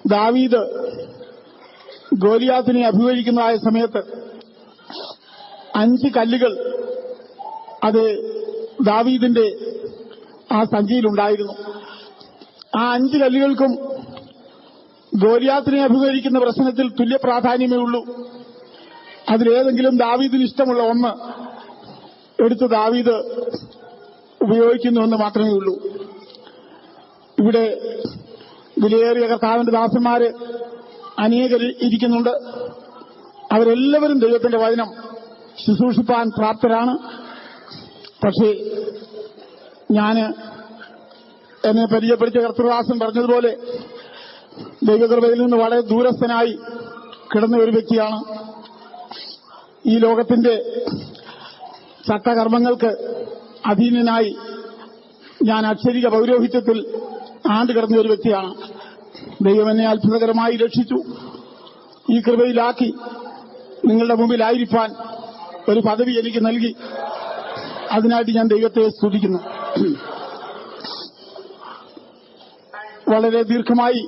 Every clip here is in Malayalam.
ദാവീദ് ഗോലിയാത്തിനെ അഭിമുഖീകരിക്കുന്നതായ സമയത്ത് 5 കല്ലുകൾ അത് ദാവീദിന്റെ ആ സഞ്ചിയിലുണ്ടായിരുന്നു. ആ 5 കല്ലുകൾക്കും ഗോലിയാത്തിനെ അഭിമുഖീകരിക്കുന്ന പ്രശ്നത്തിൽ തുല്യ പ്രാധാന്യമേ ഉള്ളൂ. അതിലേതെങ്കിലും ദാവീദിന് ഇഷ്ടമുള്ള ഒന്ന് എടുത്ത് ദാവീദ് ഉപയോഗിക്കുന്നുവെന്ന് മാത്രമേ ഉള്ളൂ. ഇവിടെ വിലയേറിയ കർത്താവിന്റെ ദാസന്മാര് അനേകർ ഇരിക്കുന്നുണ്ട്. അവരെല്ലാവരും ദൈവത്തിന്റെ വചനം ശുശ്രൂഷിപ്പാൻ പ്രാപ്തരാണ്. പക്ഷേ എന്നെ പരിചയപ്പെടുത്തിയ കർത്തൃദാസൻ പറഞ്ഞതുപോലെ ദൈവകൃപയിൽ നിന്ന് വളരെ ദൂരസ്ഥനായി കിടന്ന ഒരു വ്യക്തിയാണ്. ഈ ലോകത്തിന്റെ ചട്ടകർമ്മങ്ങൾക്ക് അധീനനായി ഞാൻ അക്ഷരിക പൗരോഹിത്യത്തിൽ ആണ്ടുകിടന്ന ഒരു വ്യക്തിയാണ്. ദൈവം എന്നെ അത്ഭുതകരമായി രക്ഷിച്ചു. ഈ കൃപയിലാക്കി നിങ്ങളുടെ മുമ്പിലായിരിക്കാൻ ഒരു പദവി എനിക്ക് നൽകി. അതിനായിട്ട് ഞാൻ ദൈവത്തെ സ്തുതിക്കുന്നു. വളരെ ദീർഘമായി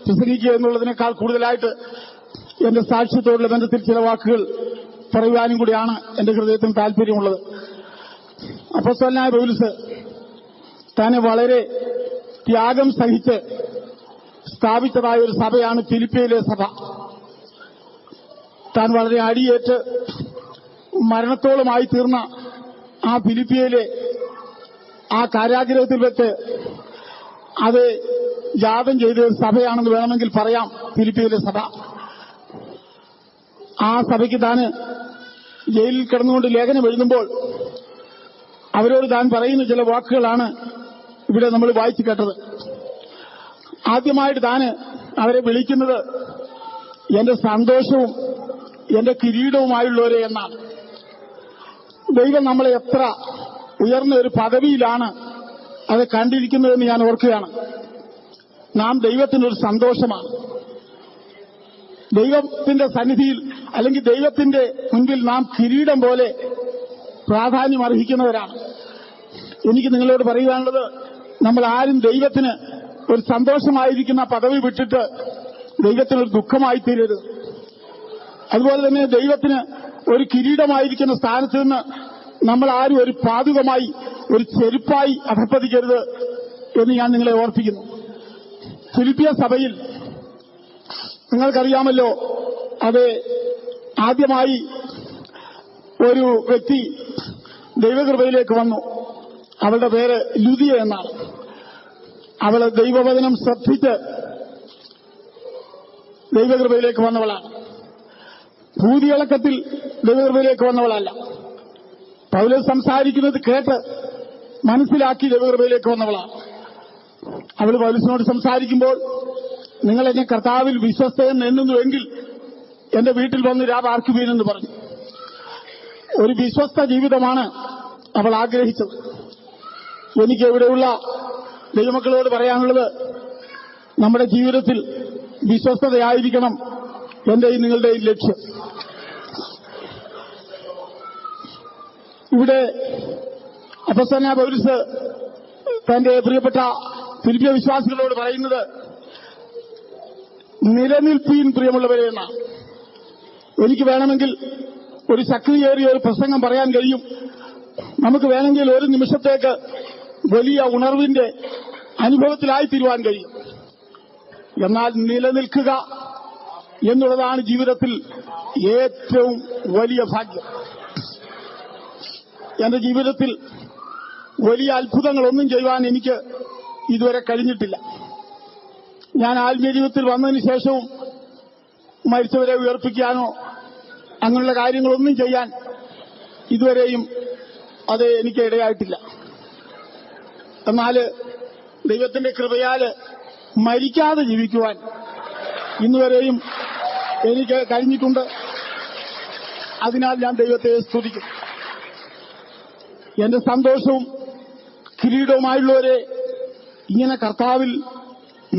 പ്രസംഗിക്കുക എന്നുള്ളതിനേക്കാൾ കൂടുതലായിട്ട് എന്റെ സാക്ഷ്യത്തോടുള്ള ബന്ധത്തിൽ ചില വാക്കുകൾ പറയുവാനും കൂടിയാണ് എന്റെ ഹൃദയത്തിന് താല്പര്യമുള്ളത്. അപ്പോസ്തലനായ പൗലോസ് തന്നെ വളരെ ത്യാഗം സഹിച്ച് സ്ഥാപിച്ചതായ ഒരു സഭയാണ് ഫിലിപ്പിയിലെ സഭ. താൻ വളരെ അടിയേറ്റ് മരണത്തോളമായി തീർന്ന ആ ഫിലിപ്പിയിലെ ആ കാരാഗ്രഹത്തിൽ വെച്ച് അത് യാഗം ചെയ്ത ഒരു സഭയാണെന്ന് വേണമെങ്കിൽ പറയാം ഫിലിപ്പിയിലെ സഭ. ആ സഭയ്ക്ക് താന് ജയിലിൽ കിടന്നുകൊണ്ട് ലേഖനം എഴുതുമ്പോൾ അവരോട് താൻ പറയുന്ന ചില വാക്കുകളാണ് ഇവിടെ നമ്മൾ വായിച്ചു കേട്ടത്. ആദ്യമായിട്ട് താന് അവരെ വിളിക്കുന്നത് എന്റെ സന്തോഷവും എന്റെ കിരീടവുമായുള്ളവരെ എന്നാണ്. ദൈവം നമ്മളെ എത്ര ഉയർന്ന ഒരു പദവിയിലാണ് അത് കണ്ടിരിക്കുന്നതെന്ന് ഞാൻ ഓർക്കുകയാണ്. നാം ദൈവത്തിനൊരു സന്തോഷമാണ്. ദൈവത്തിന്റെ സന്നിധിയിൽ അല്ലെങ്കിൽ ദൈവത്തിന്റെ മുൻപിൽ നാം കിരീടം പോലെ പ്രാധാന്യം അർഹിക്കുന്നവരാണ്. എനിക്ക് നിങ്ങളോട് പറയുവാനുള്ളത്, നമ്മൾ ആരും ദൈവത്തിന് ഒരു സന്തോഷമായിരിക്കുന്ന പദവി വിട്ടിട്ട് ദൈവത്തിനൊരു ദുഃഖമായി തീരരുത്. അതുപോലെ തന്നെ ദൈവത്തിന് ഒരു കിരീടമായിരിക്കുന്ന സ്ഥാനത്ത് നിന്ന് നമ്മൾ ആരും ഒരു പാതുകമായി ഒരു ചെരുപ്പായി അധപ്പതിക്കരുത് എന്ന് ഞാൻ നിങ്ങളെ ഓർപ്പിക്കുന്നു. ഫിലിപ്പിയ സഭയിൽ നിങ്ങൾക്കറിയാമല്ലോ, അത് ആദ്യമായി ഒരു വ്യക്തി ദൈവകൃപയിലേക്ക് വന്നു. അവളുടെ പേര് ലുദിയ എന്നാണ്. അവള് ദൈവവചനം ശ്രദ്ധിച്ച് ദൈവകൃപയിലേക്ക് വന്നവളാണ്. ഭൂതിയിളക്കത്തിൽ ദൈവകൃപയിലേക്ക് വന്നവളല്ല. പൗലോസ് സംസാരിക്കുന്നത് കേട്ട് മനസ്സിലാക്കി ദൈവകൃപയിലേക്ക് വന്നവളാണ്. അവൾ പൗലോസിനോട് സംസാരിക്കുമ്പോൾ, നിങ്ങൾ എന്നെ കർത്താവിൽ വിശ്വസ്തയെന്ന് എണ്ണുന്നുവെങ്കിൽ എന്റെ വീട്ടിൽ വന്ന് പാർക്കുവീനെന്ന് പറഞ്ഞു. ഒരു വിശ്വസ്ത ജീവിതമാണ് അവൾ ആഗ്രഹിച്ചത്. എനിക്ക് ഇവിടെയുള്ള ദൈവമക്കളോട് പറയാനുള്ളത്, നമ്മുടെ ജീവിതത്തിൽ വിശ്വസ്തതയായിരിക്കണം എന്റെയും നിങ്ങളുടെയും ലക്ഷ്യം. ഇവിടെ അപ്പോസ്തലനായ പൗലോസ് തന്റെ പ്രിയപ്പെട്ട ഫിലിപ്പിയ വിശ്വാസികളോട് പറയുന്നത്, നിലനിൽപ്പീൻ പ്രിയമുള്ളവരെ എന്നാണ്. എനിക്ക് വേണമെങ്കിൽ ഒരു ശക്തിയേറിയ ഒരു പ്രസംഗം പറയാൻ കഴിയും. നമുക്ക് വേണമെങ്കിൽ ഒരു നിമിഷത്തേക്ക് വലിയ ഉണർവിന്റെ അനുഭവത്തിലായി തീരുവാൻ കഴിയും. എന്നാൽ നിലനിൽക്കുക എന്നുള്ളതാണ് ജീവിതത്തിൽ ഏറ്റവും വലിയ ഭാഗ്യം. എന്റെ ജീവിതത്തിൽ വലിയ അത്ഭുതങ്ങളൊന്നും ചെയ്യുവാൻ എനിക്ക് ഇതുവരെ കഴിഞ്ഞിട്ടില്ല. ഞാൻ ആത്മീയ ജീവിതത്തിൽ വന്നതിന് ശേഷവും മരിച്ചവരെ ഉയർപ്പിക്കാനോ അങ്ങനെയുള്ള കാര്യങ്ങളൊന്നും ചെയ്യാൻ ഇതുവരെയും അത് എനിക്ക് ഇടയായിട്ടില്ല. എന്നാൽ ദൈവത്തിന്റെ കൃപയാൽ മരിക്കാതെ ജീവിക്കുവാൻ ഇന്നുവരെയും എനിക്ക് കഴിഞ്ഞിട്ടുണ്ട്. അതിനാൽ ഞാൻ ദൈവത്തെ സ്തുതിക്കും. എന്റെ സന്തോഷവും കിരീടവുമായുള്ളവരെ, ഇങ്ങനെ കർത്താവിൽ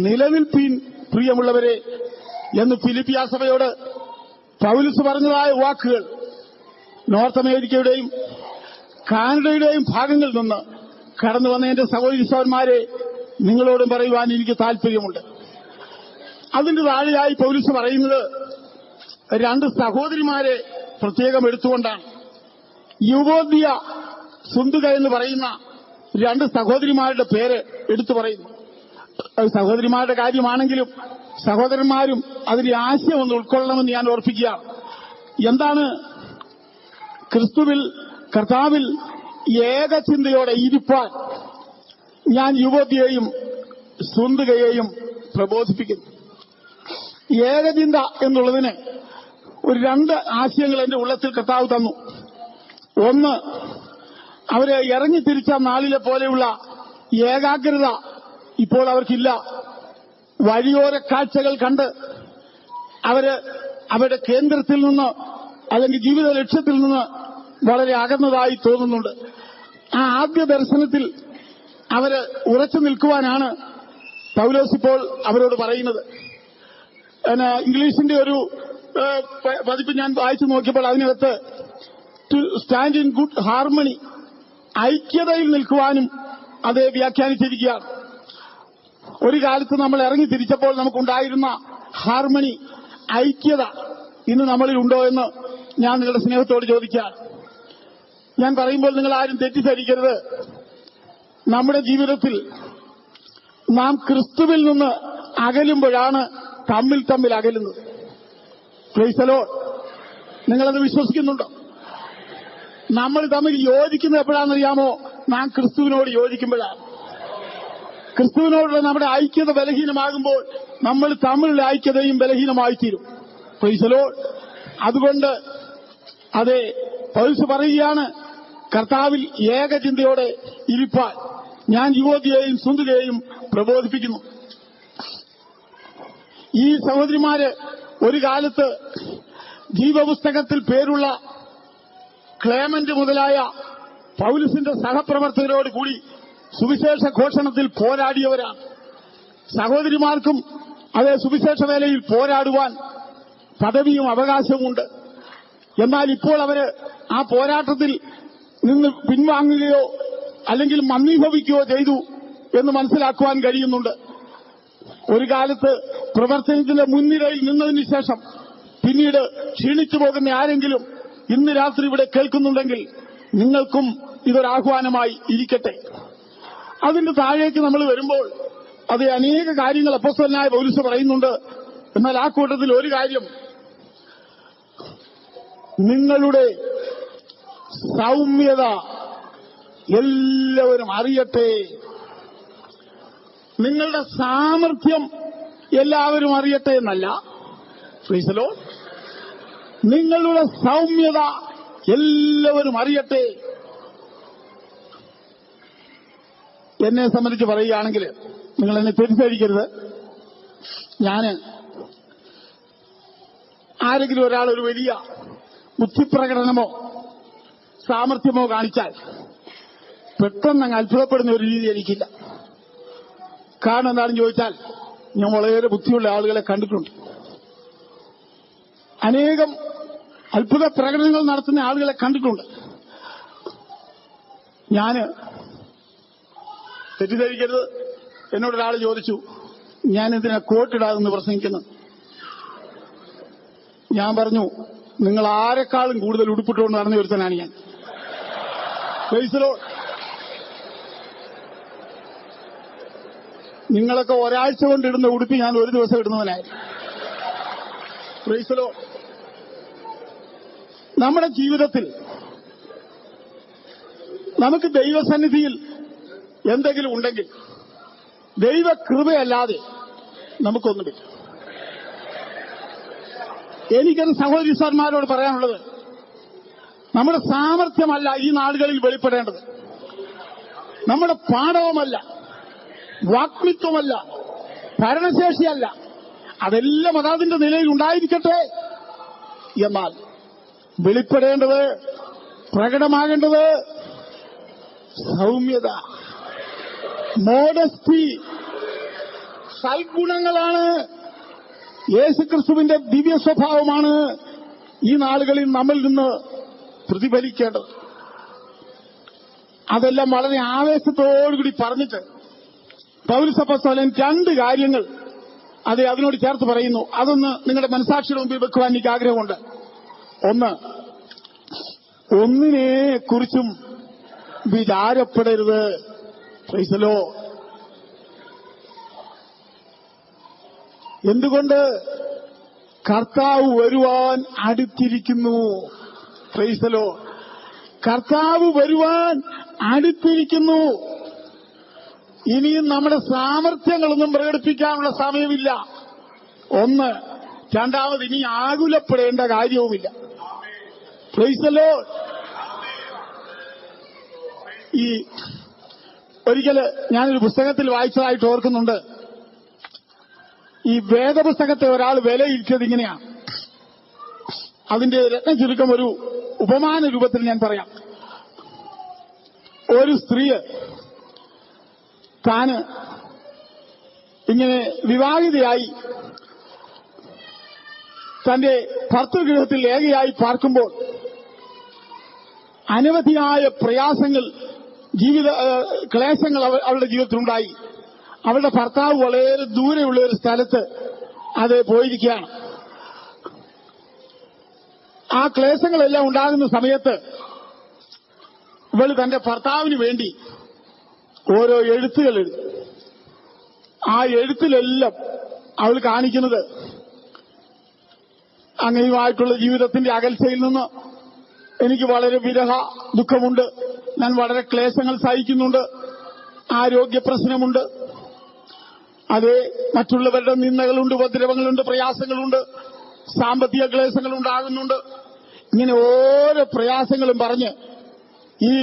നിലനിൽപ്പീൻ പ്രിയമുള്ളവരെ എന്ന് ഫിലിപ്പിയ സഭയോട് പൗലോസ് പറഞ്ഞതായ വാക്കുകൾ നോർത്ത് അമേരിക്കയുടെയും കാനഡയുടെയും ഭാഗങ്ങളിൽ നിന്ന് കടന്നു വന്ന എന്റെ സഹോദരി സഹോദരന്മാരെ, നിങ്ങളോടും പറയുവാൻ എനിക്ക് താല്പര്യമുണ്ട്. അതിന്റെ താഴെയായി പൗലോസ് പറയുന്നത് രണ്ട് സഹോദരിമാരെ പ്രത്യേകം എടുത്തുകൊണ്ടാണ്. യുവോദ്യ, സുന്ദുക എന്ന് പറയുന്ന രണ്ട് സഹോദരിമാരുടെ പേര് എടുത്തു പറയുന്നു. സഹോദരിമാരുടെ കാര്യമാണെങ്കിലും സഹോദരന്മാരും അതിന്റെ ആശയം ഒന്ന് ഉൾക്കൊള്ളണമെന്ന് ഞാൻ ഓർപ്പിക്കുകയാണ്. എന്താണ്? ക്രിസ്തുവിൽ, കർത്താവിൽ ഏകചിന്തയോടെ ഇരിപ്പാൻ ഞാൻ യുവതിയെയും സുന്ദുകയെയും പ്രബോധിപ്പിക്കുന്നു. ഏകചിന്ത എന്നുള്ളതിന് ഒരു രണ്ട് ആശയങ്ങൾ എന്റെ ഉള്ളത്തിൽ കർത്താവ് തന്നു. ഒന്ന്, അവര് ഇറങ്ങിത്തിരിച്ച നാളിലെ പോലെയുള്ള ഏകാഗ്രത ഇപ്പോൾ അവർക്കില്ല. വഴിയോര കാഴ്ചകൾ കണ്ട് അവരുടെ കേന്ദ്രത്തിൽ നിന്ന് അല്ലെങ്കിൽ ജീവിത ലക്ഷ്യത്തിൽ നിന്ന് വളരെ അകന്നതായി തോന്നുന്നുണ്ട്. ആ ആദ്യ ദർശനത്തിൽ അവര് ഉറച്ചു നിൽക്കുവാനാണ് പൗലോസ് ഇപ്പോൾ അവരോട് പറയുന്നത്. ഇംഗ്ലീഷിന്റെ ഒരു പതിപ്പ് ഞാൻ വായിച്ചു നോക്കിയപ്പോൾ അതിനകത്ത് to stand in good harmony, ഐക്യതയിൽ നിൽക്കുവാനും അതേ വ്യാഖ്യാനിച്ചിരിക്കുകയാണ്. ഒരു കാലത്ത് നമ്മൾ ഇറങ്ങി തിരിച്ചപ്പോൾ നമുക്കുണ്ടായിരുന്ന ഹാർമണി, ഐക്യത ഇന്ന് നമ്മളിൽ ഉണ്ടോ എന്ന് ഞാൻ നിങ്ങളുടെ സ്നേഹത്തോട് ചോദിക്കുകയാണ്. ഞാൻ പറയുമ്പോൾ നിങ്ങൾ ആരും തെറ്റിദ്ധരിക്കരുത്. നമ്മുടെ ജീവിതത്തിൽ നാം ക്രിസ്തുവിൽ നിന്ന് അകലുമ്പോഴാണ് തമ്മിൽ അകലുന്നത്. Price the Lord. നിങ്ങളത് വിശ്വസിക്കുന്നുണ്ടോ? നമ്മൾ തമ്മിൽ യോജിക്കുന്നത് എപ്പോഴാണെന്നറിയാമോ? നാം ക്രിസ്തുവിനോട് യോജിക്കുമ്പോഴാണ്. ക്രിസ്തുവിനോടുള്ള നമ്മുടെ ഐക്യത ബലഹീനമാകുമ്പോൾ നമ്മൾ തമ്മിലുള്ള ഐക്യതയും ബലഹീനമായിത്തീരും. Praise the Lord. അതുകൊണ്ട് അതെ, പൗലോസ് പറയുകയാണ്, കർത്താവിൽ ഏകചിന്തയോടെ ഇരിപ്പാൻ ഞാൻ യുവതിയെയും സുന്ദരിയെയും പ്രബോധിപ്പിക്കുന്നു. ഈ സഹോദരിമാര് ഒരു കാലത്ത് ജീവപുസ്തകത്തിൽ പേരുള്ള ക്ലേമന്റ് മുതലായ പൗലോസിന്റെ സഹപ്രവർത്തകരോട് കൂടി സുവിശേഷ ഘോഷണത്തിൽ പോരാടിയവരാണ്. സഹോദരിമാർക്കും അതേ സുവിശേഷ വേലയിൽ പോരാടുവാൻ പദവിയും അവകാശവുമുണ്ട്. എന്നാൽ ഇപ്പോൾ അവര് ആ പോരാട്ടത്തിൽ നിന്ന് പിൻവാങ്ങുകയോ അല്ലെങ്കിൽ മന്ദീഭവിക്കുകയോ ചെയ്തു എന്ന് മനസ്സിലാക്കുവാൻ കഴിയുന്നുണ്ട്. ഒരു കാലത്ത് പ്രവർത്തനത്തിന്റെ മുൻനിരയിൽ നിന്നതിന് ശേഷം പിന്നീട് ക്ഷീണിച്ചു പോകുന്ന ആരെങ്കിലും ഇന്ന് രാത്രി ഇവിടെ കേൾക്കുന്നുണ്ടെങ്കിൽ നിങ്ങൾക്കും ഇതൊരാഹ്വാനമായി ഇരിക്കട്ടെ. അതിന്റെ താഴേക്ക് നമ്മൾ വരുമ്പോൾ അത് അനേക കാര്യങ്ങൾ അപ്പോസ്തലനായ പൗലോസ് പറയുന്നുണ്ട്. എന്നാൽ ആ കൂട്ടത്തിൽ ഒരു കാര്യം, നിങ്ങളുടെ സൗമ്യത എല്ലാവരും അറിയട്ടെ. നിങ്ങളുടെ സാമർഥ്യം എല്ലാവരും അറിയട്ടെ എന്നല്ല, പ്രൈസ് ദി ലോർഡ്, നിങ്ങളുടെ സൗമ്യത എല്ലാവരും അറിയട്ടെ. എന്നെ സംബന്ധിച്ച് പറയുകയാണെങ്കിൽ നിങ്ങൾ എന്നെ തെറ്റിദ്ധരിക്കരുത്. ഞാൻ ആരെങ്കിലും ഒരാൾ ഒരു വലിയ ബുദ്ധിപ്രകടനമോ സാമർഥ്യമോ കാണിച്ചാൽ പെട്ടെന്ന് അങ്ങ് അത്ഭുതപ്പെടുന്ന ഒരു രീതി എനിക്കില്ല. കാരണം എന്താണെന്ന് ചോദിച്ചാൽ, ഞാൻ വളരെ ബുദ്ധിയുള്ള ആളുകളെ കണ്ടിട്ടുണ്ട്. അനേകം അത്ഭുത പ്രകടനങ്ങൾ നടത്തുന്ന ആളുകളെ കണ്ടിട്ടുണ്ട്. ഞാൻ തെറ്റിദ്ധരിക്കരുത്. എന്നോടൊരാൾ ചോദിച്ചു, ഞാൻ എന്തിനാ കോട്ടിടാതെന്ന് പ്രസംഗിക്കുന്നത്. ഞാൻ പറഞ്ഞു, നിങ്ങൾ ആരെക്കാളും കൂടുതൽ ഉടുപ്പിട്ടുകൊണ്ട് നടന്നു വരുത്താനാണ് ഞാൻ. Price the Lord. നിങ്ങളൊക്കെ ഒരാഴ്ച കൊണ്ടിടുന്ന ഉടുപ്പി ഞാൻ ഒരു ദിവസം ഇടുന്നവനായി. Price the Lord. നമ്മുടെ ജീവിതത്തിൽ നമുക്ക് ദൈവസന്നിധിയിൽ എന്തെങ്കിലും ഉണ്ടെങ്കിൽ ദൈവകൃപയല്ലാതെ നമുക്കൊന്നുമില്ല. എനിക്കത് സഹോദരിമാരോട് പറയാനുള്ളത്, നമ്മുടെ സാമർഥ്യമല്ല ഈ നാടുകളിൽ വെളിപ്പെടേണ്ടത്, നമ്മുടെ പാഠവുമല്ല, വാക്മിത്വമല്ല, ഭരണശേഷിയല്ല, അതെല്ലാം അതാതിന്റെ നിലയിൽ ഉണ്ടായിരിക്കട്ടെ. എന്നാൽ വെളിപ്പെടേണ്ടത്, പ്രകടമാകേണ്ടത് സൗമ്യത, മോഡസ്റ്റി, സൽഗുണങ്ങളാണ്. യേശുക്രിസ്തുവിന്റെ ദിവ്യ സ്വഭാവമാണ് ഈ നാളുകളിൽ നമ്മിൽ നിന്ന് പ്രതിഫലിക്കേണ്ടത്. അതെല്ലാം വളരെ ആവേശത്തോടുകൂടി പറഞ്ഞിട്ട് പൗലോസ് അപ്പോസ്തലൻ രണ്ട് കാര്യങ്ങൾ അതെ, അതിനോട് ചേർത്ത് പറയുന്നു. അതൊന്ന് നിങ്ങളുടെ മനസാക്ഷിയുടെ മുമ്പിൽ വെക്കുവാൻ എനിക്ക് ആഗ്രഹമുണ്ട്. ഒന്നിനെ കുറിച്ചും വിചാരപ്പെടരുത്. Price the Lord. എന്തുകൊണ്ട്? കർത്താവ് വരുവാൻ അടുത്തിരിക്കുന്നു. Price the Lord. കർത്താവ് വരുവാൻ അടുത്തിരിക്കുന്നു. ഇനിയും നമ്മുടെ സാമർഥ്യങ്ങളൊന്നും പ്രകടിപ്പിക്കാനുള്ള സമയമില്ല. രണ്ടാമത്, ഇനി ആകുലപ്പെടേണ്ട കാര്യവുമില്ല. Price the Lord. ഈ ഒരിക്കല് ഞാനൊരു പുസ്തകത്തിൽ വായിച്ചതായിട്ട് ഓർക്കുന്നുണ്ട്. ഈ വേദപുസ്തകത്തെ ഒരാൾ വിലയിരുത്തിയത് ഇങ്ങനെയാണ്. അതിന്റെ രത്ന ചുരുക്കം ഒരു ഉപമാന രൂപത്തിൽ ഞാൻ പറയാം. ഒരു സ്ത്രീ താന് ഇങ്ങനെ വിവാഹിതയായി തന്റെ ഭർതൃഗൃഹത്തിൽ ഏകയായി പാർക്കുമ്പോൾ അനവധിയായ പ്രയാസങ്ങൾ, ക്ലേശങ്ങൾ അവളുടെ ജീവിതത്തിലുണ്ടായി. അവളുടെ ഭർത്താവ് വളരെ ദൂരെയുള്ള ഒരു സ്ഥലത്ത് അത് പോയിരിക്കുകയാണ്. ആ ക്ലേശങ്ങളെല്ലാം ഉണ്ടാകുന്ന സമയത്ത് ഇവൾ തന്റെ ഭർത്താവിന് വേണ്ടി ഓരോ എഴുത്തുകൾ എഴുതി. ആ എഴുത്തിലെല്ലാം അവൾ കാണിക്കുന്നത് അങ്ങനെയുമായിട്ടുള്ള ജീവിതത്തിന്റെ അകൽച്ചയിൽ നിന്ന് എനിക്ക് വളരെ വിരഹ ദുഃഖമുണ്ട്, ഞാൻ വളരെ ക്ലേശങ്ങൾ സഹിക്കുന്നുണ്ട്, ആരോഗ്യ പ്രശ്നമുണ്ട്, അതേ മറ്റുള്ളവരുടെ നിന്ദകളുണ്ട്, ഉപദ്രവങ്ങളുണ്ട്, പ്രയാസങ്ങളുണ്ട്, സാമ്പത്തിക ക്ലേശങ്ങൾ ഉണ്ടാകുന്നുണ്ട്. ഇങ്ങനെ ഓരോ പ്രയാസങ്ങളും പറഞ്ഞ് ഈ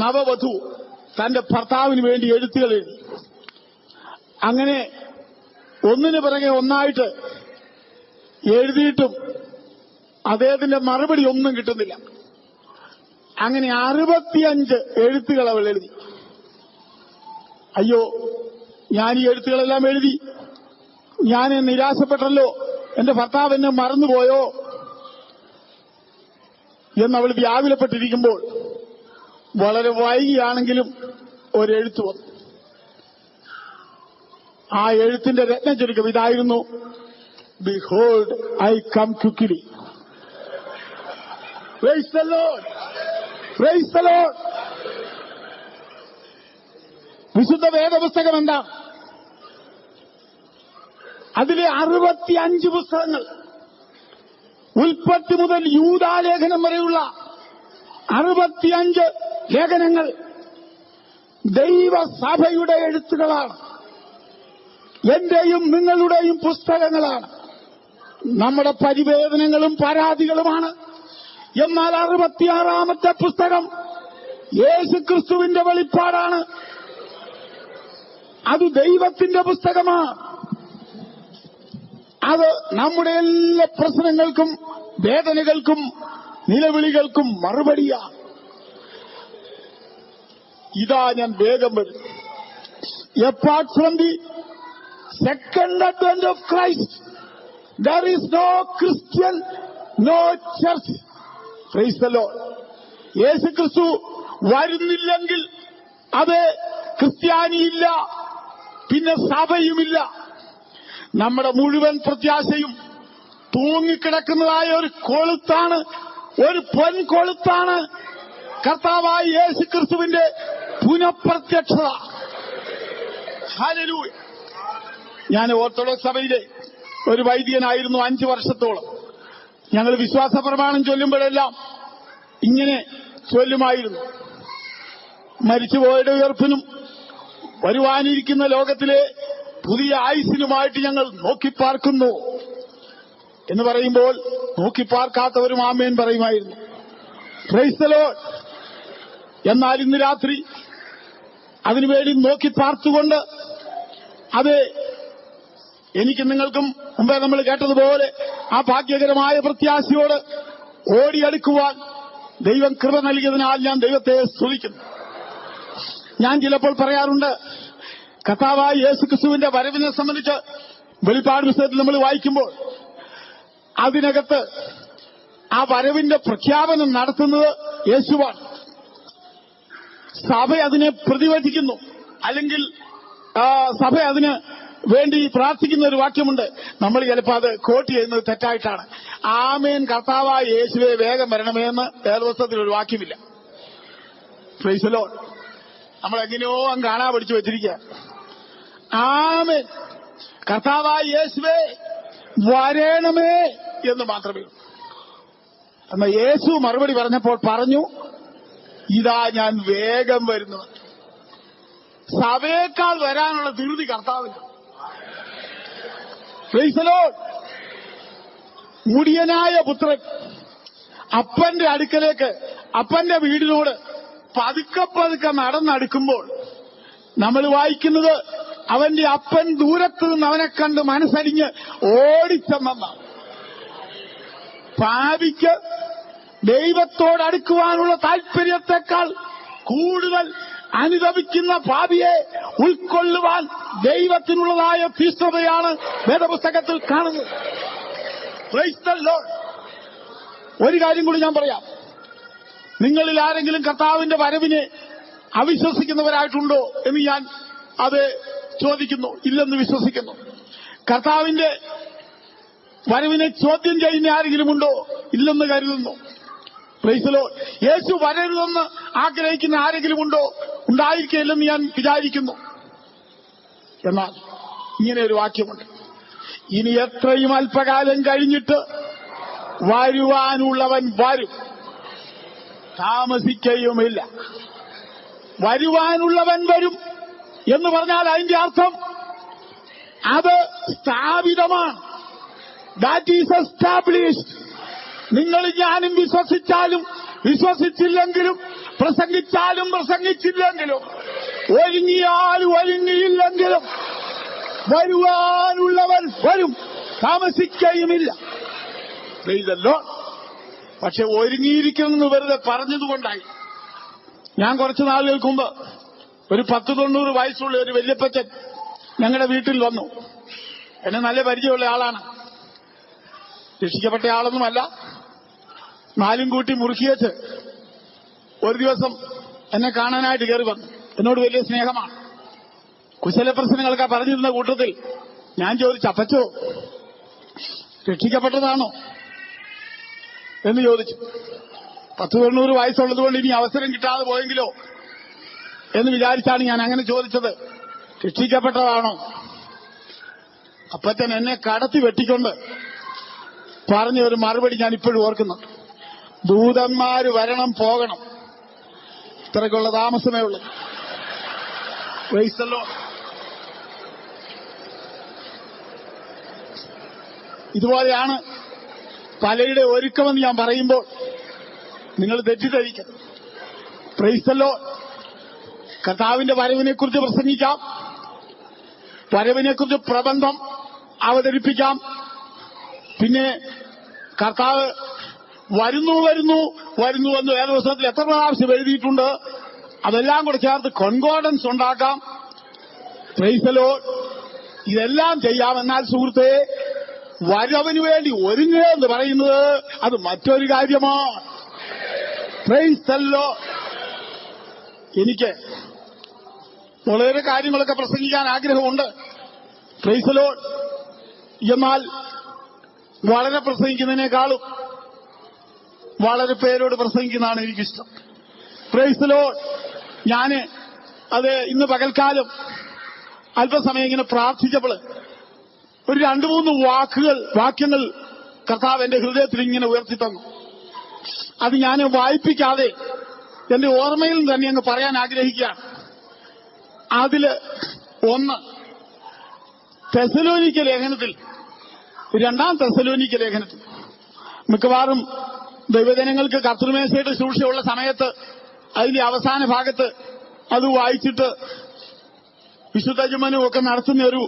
നവവധു തന്റെ ഭർത്താവിന് വേണ്ടി എഴുത്തുകൾ എഴുതി. അങ്ങനെ ഒന്നിനു പിറകെ ഒന്നായിട്ട് എഴുതിയിട്ടും അദ്ദേഹത്തിന്റെ മറുപടി ഒന്നും കിട്ടുന്നില്ല. അങ്ങനെ 65 എഴുത്തുകൾ അവൾ എഴുതി. അയ്യോ, ഞാൻ ഈ എഴുത്തുകളെല്ലാം എഴുതി, ഞാൻ നിരാശപ്പെട്ടല്ലോ, എന്റെ ഭർത്താവ് എന്നെ മറന്നുപോയോ എന്നവൾ വ്യാകുലപ്പെട്ടിരിക്കുമ്പോൾ വളരെ വൈകിയാണെങ്കിലും ഒരെഴുത്ത് വന്നു. ആ എഴുത്തിന്റെ രത്ന ചുരുക്കം ഇതായിരുന്നു: Behold, I come quickly. Praise the Lord. Praise the Lord. വിശുദ്ധ വേദപുസ്തകം എന്താ? അതിലെ 65 പുസ്തകങ്ങൾ, ഉൽപ്പത്തി മുതൽ യൂദാലേഖനം വരെയുള്ള 65 ലേഖനങ്ങൾ ദൈവസഭയുടെ എഴുത്തുകളാണ്. എന്റെയും നിങ്ങളുടെയും പുസ്തകങ്ങളാണ്. നമ്മുടെ പരിവേദനങ്ങളും പരാതികളുമാണ്. എന്നാൽ 66-ാമത്തെ പുസ്തകം യേശുക്രിസ്തുവിന്റെ വെളിപ്പാടാണ്. അത് ദൈവത്തിന്റെ പുസ്തകമാണ്. അത് നമ്മുടെ എല്ലാ പ്രശ്നങ്ങൾക്കും വേദനകൾക്കും നിലവിളികൾക്കും മറുപടിയാണ്. ഇതാ ഞാൻ വേഗം വരും. Apart from the second advent of Christ, there is no Christian, no church. Praise the Lord. യേശുക്രിസ്തു വരുന്നില്ലെങ്കിൽ അത് ക്രിസ്ത്യാനിയില്ല, പിന്നെ സഭയുമില്ല. നമ്മുടെ മുഴുവൻ പ്രത്യാശയും തൂങ്ങിക്കിടക്കുന്നതായ ഒരു കൊളുത്താണ്, ഒരു പൊൻകൊളുത്താണ് കർത്താവായ യേശുക്രിസ്തുവിന്റെ പുനഃപ്രത്യക്ഷത. ഹല്ലേലൂയ. ഞാൻ ഓർത്തഡോക്സ് സഭയിലെ ഒരു വൈദികനായിരുന്നു 5 വർഷത്തോളം. ഞങ്ങൾ വിശ്വാസ പ്രമാണം ചൊല്ലുമ്പോഴെല്ലാം ഇങ്ങനെ ചൊല്ലുമായിരുന്നു: മരിച്ചുപോയുടെ ഉയർപ്പിനും വരുവാനിരിക്കുന്ന ലോകത്തിലെ പുതിയ ആയുസ്സിനുമായിട്ട് ഞങ്ങൾ നോക്കിപ്പാർക്കുന്നു എന്ന് പറയുമ്പോൾ നോക്കിപ്പാർക്കാത്തവരും ആമേൻ പറയുമായിരുന്നു. Price the Lord. എന്നാൽ ഇന്ന് രാത്രി അതിനുവേണ്ടി നോക്കിപ്പാർത്തുകൊണ്ട്, അത് എനിക്ക് നിങ്ങൾക്കും മുമ്പേ നമ്മൾ കേട്ടതുപോലെ ആ ഭാഗ്യകരമായ പ്രത്യാശയോട് ഓടിയെടുക്കുവാൻ ദൈവം കൃപ നൽകിയതിനാൽ ഞാൻ ദൈവത്തെ സ്തുതിക്കുന്നു. ഞാൻ ചിലപ്പോൾ പറയാറുണ്ട്, കർത്താവായ യേശുക്രിസ്തുവിന്റെ വരവിനെ സംബന്ധിച്ച് വെളിപ്പാട് പുസ്തകത്തിൽ നമ്മൾ വായിക്കുമ്പോൾ അതിനകത്ത് ആ വരവിന്റെ പ്രഖ്യാപനം നടത്തുന്നത് യേശുവാണ്. സഭ അതിനെ പ്രതിവചിക്കുന്നു, അല്ലെങ്കിൽ സഭ അതിന് വേണ്ടി പ്രാർത്ഥിക്കുന്ന ഒരു വാക്യമുണ്ട്. നമ്മൾ ചിലപ്പോൾ അത് കോട്ട് ചെയ്യുന്നത് തെറ്റായിട്ടാണ്. ആമേൻ കർത്താവായ യേശുവേ വേഗം വരണമേ എന്ന് വേദപുസ്തകത്തിൽ ഒരു വാക്യമില്ല. Price the Lord. നമ്മൾ എങ്ങനെയോ അങ്ങ് കാണാൻ പഠിച്ചു വെച്ചിരിക്കുക. ആമേൻ കർത്താവായ യേശുവേ വരണമേ എന്ന് മാത്രമേ ഉള്ളൂ. എന്നാൽ യേശു മറുപടി പറഞ്ഞപ്പോൾ പറഞ്ഞു, ഇതാ ഞാൻ വേഗം വരുന്നു. സഭയേക്കാൾ വരാനുള്ള ധൃതി കർത്താവിന്. Price the Lord. മുടിയനായ പുത്രൻ അപ്പന്റെ അടുക്കലേക്ക്, അപ്പന്റെ വീടിനോട് പതുക്കെ പതുക്കെ നടന്നടുക്കുമ്പോൾ നമ്മൾ വായിക്കുന്നത്, അവന്റെ അപ്പൻ ദൂരത്ത് നിന്ന് അവനെ കണ്ട് മനസ്സരിഞ്ഞ് ഓടിച്ചെന്നാണ്. പാപിക്ക് ദൈവത്തോടടുക്കുവാനുള്ള താല്പര്യത്തെക്കാൾ കൂടുതൽ അനുതപിക്കുന്ന പാപിയെ ഉൾക്കൊള്ളുവാൻ ദൈവത്തിനുള്ളതായ തീഷ്ണതയാണ് വേദപുസ്തകത്തിൽ കാണുന്നത്. Price the Lord. ഒരു കാര്യം കൂടി ഞാൻ പറയാം. നിങ്ങളിൽ ആരെങ്കിലും കർത്താവിന്റെ വരവിനെ അവിശ്വസിക്കുന്നവരായിട്ടുണ്ടോ എന്ന് ഞാൻ അത് ചോദിക്കുന്നു. ഇല്ലെന്ന് വിശ്വസിക്കുന്നു. കർത്താവിന്റെ വരവിനെ ചോദ്യം ചെയ്യുന്ന ആരെങ്കിലും ഉണ്ടോ? ഇല്ലെന്ന് കരുതുന്നു. Praise the Lord. യേശു വരരുതെന്ന് ആഗ്രഹിക്കുന്ന ആരെങ്കിലും ഉണ്ടോ? ഉണ്ടായിരിക്കില്ലെന്ന് ഞാൻ വിചാരിക്കുന്നു. എന്നാൽ ഇങ്ങനെ ഒരു വാക്യമുണ്ട്, ഇനി എത്രയും അല്പകാലം കഴിഞ്ഞിട്ട് വരുവാനുള്ളവൻ വരും, താമസിക്കുകയുമില്ല. വരുവാനുള്ളവൻ വരും എന്ന് പറഞ്ഞാൽ അതിന്റെ അർത്ഥം അത് സ്ഥാപിതമാണ്. That is established. നിങ്ങൾ ഞാനും വിശ്വസിച്ചാലും വിശ്വസിച്ചില്ലെങ്കിലും, പ്രസംഗിച്ചാലും പ്രസംഗിച്ചില്ലെങ്കിലും, ഒരുങ്ങിയാലും ഒരുങ്ങിയില്ലെങ്കിലും വരുവാനുള്ളവൻ വരും, താമസിക്കുകയുമില്ല. പക്ഷെ ഒരുങ്ങിയിരിക്കുമെന്ന് വെറുതെ പറഞ്ഞതുകൊണ്ടായി. ഞാൻ കുറച്ചു നാളുകൾക്ക് മുമ്പ് ഒരു 90 വയസ്സുള്ള ഒരു വല്യപ്പച്ചൻ ഞങ്ങളുടെ വീട്ടിൽ വന്നു. എന്നെ നല്ല പരിചയമുള്ള ആളാണ്. രക്ഷിക്കപ്പെട്ട ആളൊന്നുമല്ല. നാലും കൂട്ടി മുറുക്കിയേച്ച് ഒരു ദിവസം എന്നെ കാണാനായിട്ട് കയറി വന്നു. എന്നോട് വലിയ സ്നേഹമാണ്. കുശല പ്രശ്നങ്ങളൊക്കെ പറഞ്ഞിരുന്ന കൂട്ടത്തിൽ ഞാൻ ചോദിച്ചു, അപ്പച്ചോ രക്ഷിക്കപ്പെട്ടതാണോ എന്ന് ചോദിച്ചു. 90 വയസ്സുള്ളതുകൊണ്ട് ഇനി അവസരം കിട്ടാതെ പോയെങ്കിലോ എന്ന് വിചാരിച്ചാണ് ഞാൻ അങ്ങനെ ചോദിച്ചത്. രക്ഷിക്കപ്പെട്ടതാണോ? അപ്പച്ചൻ എന്നെ കടത്തി വെട്ടിക്കൊണ്ട് പറഞ്ഞ ഒരു മറുപടി ഞാൻ ഇപ്പോഴും ഓർക്കുന്നുണ്ട്. ദൂതന്മാര് വരണം പോകണം, ഇത്രയ്ക്കുള്ള താമസമേ ഉള്ളൂ. Price the Lord. ഇതുപോലെയാണ് പലയുടെ ഒരുക്കമെന്ന് ഞാൻ പറയുമ്പോൾ നിങ്ങൾ തെറ്റിദ്ധരിക്കരുത്. Price the Lord. കർത്താവിന്റെ വരവിനെക്കുറിച്ച് പ്രസംഗിക്കാം, വരവിനെക്കുറിച്ച് പ്രബന്ധം അവതരിപ്പിക്കാം. പിന്നെ കർത്താവ് വരുന്നു വരുന്നു വരുന്നു എന്ന് വേദപുസ്തകത്തിൽ എത്ര പ്രാവശ്യം എഴുതിയിട്ടുണ്ട്, അതെല്ലാം കൂടെ ചേർത്ത് കോൺകോർഡൻസ് ഉണ്ടാക്കാം. Price the Lord. ഇതെല്ലാം ചെയ്യാം. എന്നാൽ സുഹൃത്തേ, വരവിന് വേണ്ടി ഒരുങ്ങുക എന്ന് പറയുന്നത് അത് മറ്റൊരു കാര്യമാണ്. Price the Lord. എനിക്ക് വളരെ കാര്യങ്ങളൊക്കെ പ്രസംഗിക്കാൻ ആഗ്രഹമുണ്ട്. Price the Lord. എന്നാൽ വളരെ പ്രസംഗിക്കുന്നതിനേക്കാളും വളരെ പേരോട് പ്രസംഗിക്കുന്നതാണ് എനിക്കിഷ്ടം. Price the Lord. ഞാന് അത് ഇന്ന് പകൽക്കാലം അല്പസമയം ഇങ്ങനെ പ്രാർത്ഥിച്ചപ്പോൾ ഒരു 2-3 വാക്യങ്ങൾ കർത്താവ് എന്റെ ഹൃദയത്തിൽ ഇങ്ങനെ ഉയർത്തി തന്നു. അത് ഞാൻ വായിപ്പിക്കാതെ എന്റെ ഓർമ്മയിൽ തന്നെ അങ്ങ് പറയാൻ ആഗ്രഹിക്കുകയാണ്. അതില് ഒന്ന് തെസ്സലോനിക്ക ലേഖനത്തിൽ, 2 തെസ്സലോനിക്ക ലേഖനത്തിൽ, മിക്കവാറും ദൈവജനങ്ങൾക്ക് കർത്തൃമേശയുടെ ശുശ്രൂഷയുള്ള സമയത്ത് അതിന്റെ അവസാന ഭാഗത്ത് അത് വായിച്ചിട്ട് വിശുദ്ധ ജുമനും ഒക്കെ നടത്തുന്ന ഒരു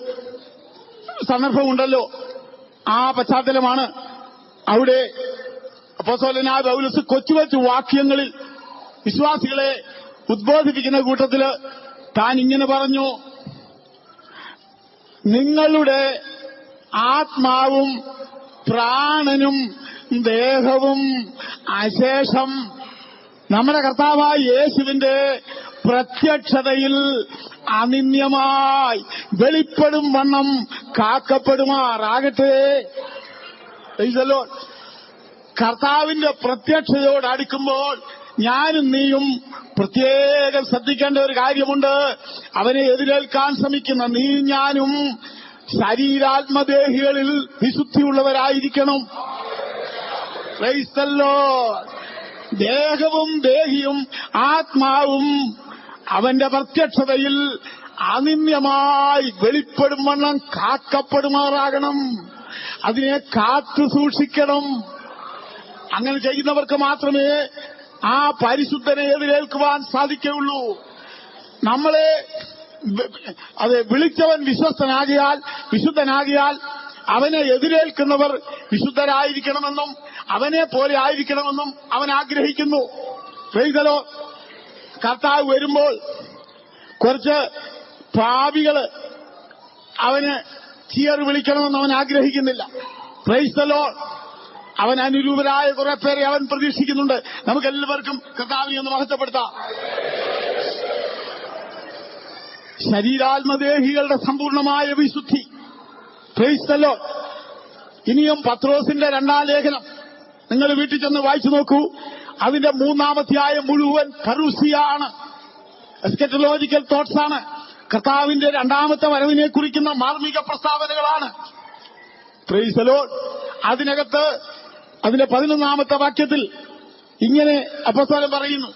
സന്ദർഭമുണ്ടല്ലോ. ആ പശ്ചാത്തലമാണ് അവിടെ അപ്പോസ്തലനായ പൗലോസ് കൊച്ചു വാക്യങ്ങളിൽ വിശ്വാസികളെ ഉദ്ബോധിപ്പിക്കുന്ന കൂട്ടത്തില് താൻ ഇങ്ങനെ പറഞ്ഞു, നിങ്ങളുടെ ആത്മാവും പ്രാണനും ദേഹവും അശേഷം നമ്മുടെ കർത്താവായ യേശുവിന്റെ പ്രത്യക്ഷതയിൽ അനിന്യമായി വെളിപ്പെടും വണ്ണം കാക്കപ്പെടുമാറാകട്ടെ. കർത്താവിന്റെ പ്രത്യക്ഷതയോട് അടുക്കുമ്പോൾ ഞാനും നീയും പ്രത്യേകം ശ്രദ്ധിക്കേണ്ട ഒരു കാര്യമുണ്ട്. അവനെ എതിരേൽക്കാൻ ശ്രമിക്കുന്ന നീ ഞാനും ശരീരാത്മദേഹികളിൽ വിശുദ്ധിയുള്ളവരായിരിക്കണം. Praise the Lord. ദേഹവും ദേഹിയും ആത്മാവും അവന്റെ പ്രത്യക്ഷതയിൽ അനിന്യമായി വെളിപ്പെടും വണ്ണം കാക്കപ്പെടുമാറാകണം. അതിനെ കാത്തു സൂക്ഷിക്കണം. അങ്ങനെ ചെയ്യുന്നവർക്ക് മാത്രമേ ആ പരിശുദ്ധനെ എതിരേൽക്കുവാൻ സാധിക്കുകയുള്ളൂ. നമ്മളെ വിളിച്ചവൻ വിശുദ്ധനാകിയാൽ അവനെ എതിരേൽക്കുന്നവർ വിശുദ്ധരായിരിക്കണമെന്നും അവനെ പോലെ ആയിരിക്കണമെന്നും അവൻ ആഗ്രഹിക്കുന്നു. Price the Lord. കർത്താവ് വരുമ്പോൾ കുറച്ച് പാപികള് അവന് ചീർ വിളിക്കണമെന്ന് അവൻ ആഗ്രഹിക്കുന്നില്ല. Price the Lord. അവൻ അനുരൂപരായ കുറെ പേരെ അവൻ പ്രതീക്ഷിക്കുന്നുണ്ട്. നമുക്കെല്ലാവർക്കും കർത്താവിനെ ഒന്ന് മഹത്വപ്പെടുത്താം. ശരീരാത്മദേഹികളുടെ സമ്പൂർണമായ വിശുദ്ധി. Price the Lord. ഇനിയും പത്രോസിന്റെ 2-ാം ലേഖനം നിങ്ങൾ വീട്ടിൽ ചെന്ന് വായിച്ചു നോക്കൂ. അതിന്റെ 3-ാം അധ്യായം മുഴുവൻ പരൂസിയാണ്, എസ്കറ്റോളജിക്കൽ തോട്ട്സ് ആണ്. കർത്താവിന്റെ 2ാമത്തെ വരവിനെ കുറിക്കുന്ന മാർമിക പ്രസ്താവനകളാണ്. Praise the Lord. അതിനകത്ത് അതിന്റെ 11-ാമത്തെ വാക്യത്തിൽ ഇങ്ങനെ അപ്പോസ്തലൻ പറയുന്നു,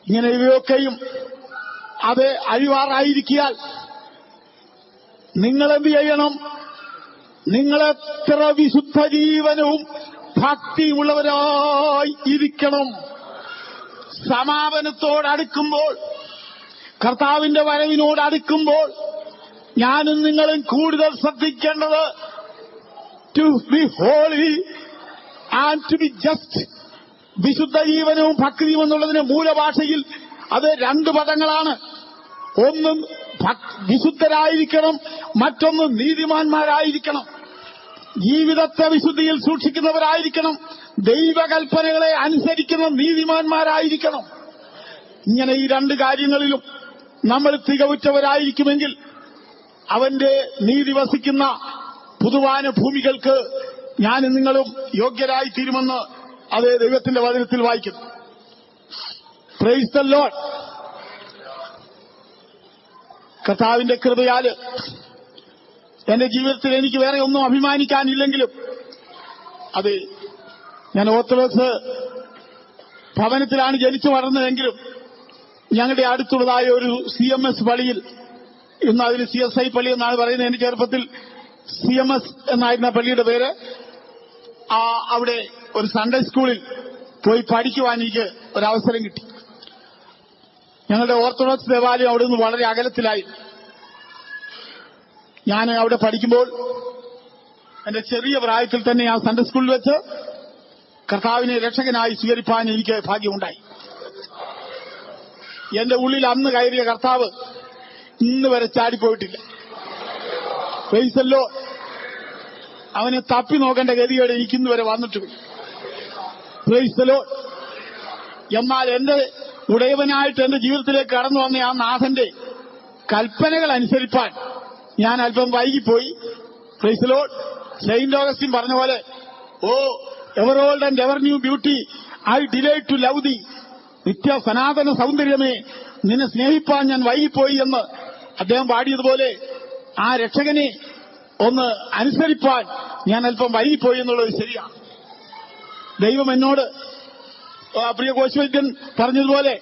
ഇങ്ങനെ ഇവയൊക്കെയും അത് അഴിവാറായിരിക്കാൻ നിങ്ങളെന്ത് ചെയ്യണം? നിങ്ങളെത്ര വിശുദ്ധ ജീവനവും ഭക്തിയുള്ളവരായി ഇരിക്കണം. സമാപനത്തോടടുക്കുമ്പോൾ, കർത്താവിന്റെ വരവിനോടടുക്കുമ്പോൾ ഞാനും നിങ്ങളും കൂടുതൽ ശ്രദ്ധിക്കേണ്ടത് to be holy and to be just. വിശുദ്ധ ജീവനവും ഭക്തിയും എന്നുള്ളതിന് മൂലഭാഷയിൽ അത് 2 പദങ്ങളാണ്. ഒന്ന് വിശുദ്ധരായിരിക്കണം, മറ്റൊന്ന് നീതിമാന്മാരായിരിക്കണം. ജീവിതത്തെ വിശുദ്ധിയിൽ സൂക്ഷിക്കുന്നവരായിരിക്കണം, ദൈവകൽപ്പനകളെ അനുസരിക്കുന്ന നീതിമാന്മാരായിരിക്കണം. ഇങ്ങനെ ഈ 2 കാര്യങ്ങളിലും നമ്മൾ തികവുറ്റവരായിരിക്കുമെങ്കിൽ അവന്റെ നീതി വസിക്കുന്ന പുതുവാന ഭൂമികൾക്ക് ഞാനും നിങ്ങളും യോഗ്യരായി തീരുമെന്ന് അത് ദൈവത്തിന്റെ വചനത്തിൽ വായിക്കുന്നു. Price the Lord. കർത്താവിന്റെ കൃപയാല് എന്റെ ജീവിതത്തിൽ എനിക്ക് വേറെ ഒന്നും അഭിമാനിക്കാനില്ലെങ്കിലും, അത് ഞാൻ ഓർത്തഡോക്സ് ഭവനത്തിലാണ് ജനിച്ചു വളർന്നതെങ്കിലും ഞങ്ങളുടെ അടുത്തുള്ളതായ ഒരു CMS പള്ളിയിൽ, ഇന്ന് അതിന് CSI പള്ളി എന്നാണ് പറയുന്നത്, എന്റെ ചെറുപ്പത്തിൽ CMS എന്നായിരുന്ന പള്ളിയുടെ പേര്. അവിടെ ഒരു സൺഡേ സ്കൂളിൽ പോയി പഠിക്കുവാൻ എനിക്ക് ഒരവസരം കിട്ടി. ഞങ്ങളുടെ ഓർത്തഡോക്സ് ദേവാലയം അവിടെ നിന്ന് വളരെ അകലത്തിലായി. ഞാൻ അവിടെ പഠിക്കുമ്പോൾ എന്റെ ചെറിയ പ്രായത്തിൽ തന്നെ ആ സൺഡേ സ്കൂളിൽ വെച്ച് കർത്താവിനെ രക്ഷകനായി സ്വീകരിപ്പാൻ എനിക്ക് ഭാഗ്യമുണ്ടായി. എന്റെ ഉള്ളിൽ അന്ന് കയറിയ കർത്താവ് ഇന്ന് വരെ ചാടിപ്പോയിട്ടില്ല. Price the Lord. അവനെ തപ്പി നോക്കേണ്ട ഗതിയോടെ എനിക്കിന്ന് വരെ വന്നിട്ടില്ല. Price the Lord. എന്നാൽ എന്റെ ഉടയവനായിട്ട് എന്റെ ജീവിതത്തിലേക്ക് കടന്നു വന്ന ആ നാഥന്റെ കൽപ്പനകൾ അനുസരിപ്പാൻ ഞാൻ അല്പം വൈകിപ്പോയി. Praise the Lord. Saint Augustine പറഞ്ഞ പോലെ, O ever old and ever new beauty, I delight to love the. നിത്യ സനാതന സൗന്ദര്യമേ, നിന്നെ സ്നേഹിപ്പാൻ ഞാൻ വൈകിപ്പോയി എന്ന് അദ്ദേഹം പാടിയതുപോലെ ആ രക്ഷകനെ ഒന്ന് അനുസരിപ്പാൻ ഞാൻ അല്പം വൈകിപ്പോയി എന്നുള്ളത് ശരിയാണ്. ദൈവം എന്നോട് പ്രിയ കോശവൈദ്യൻ പറഞ്ഞതുപോലെ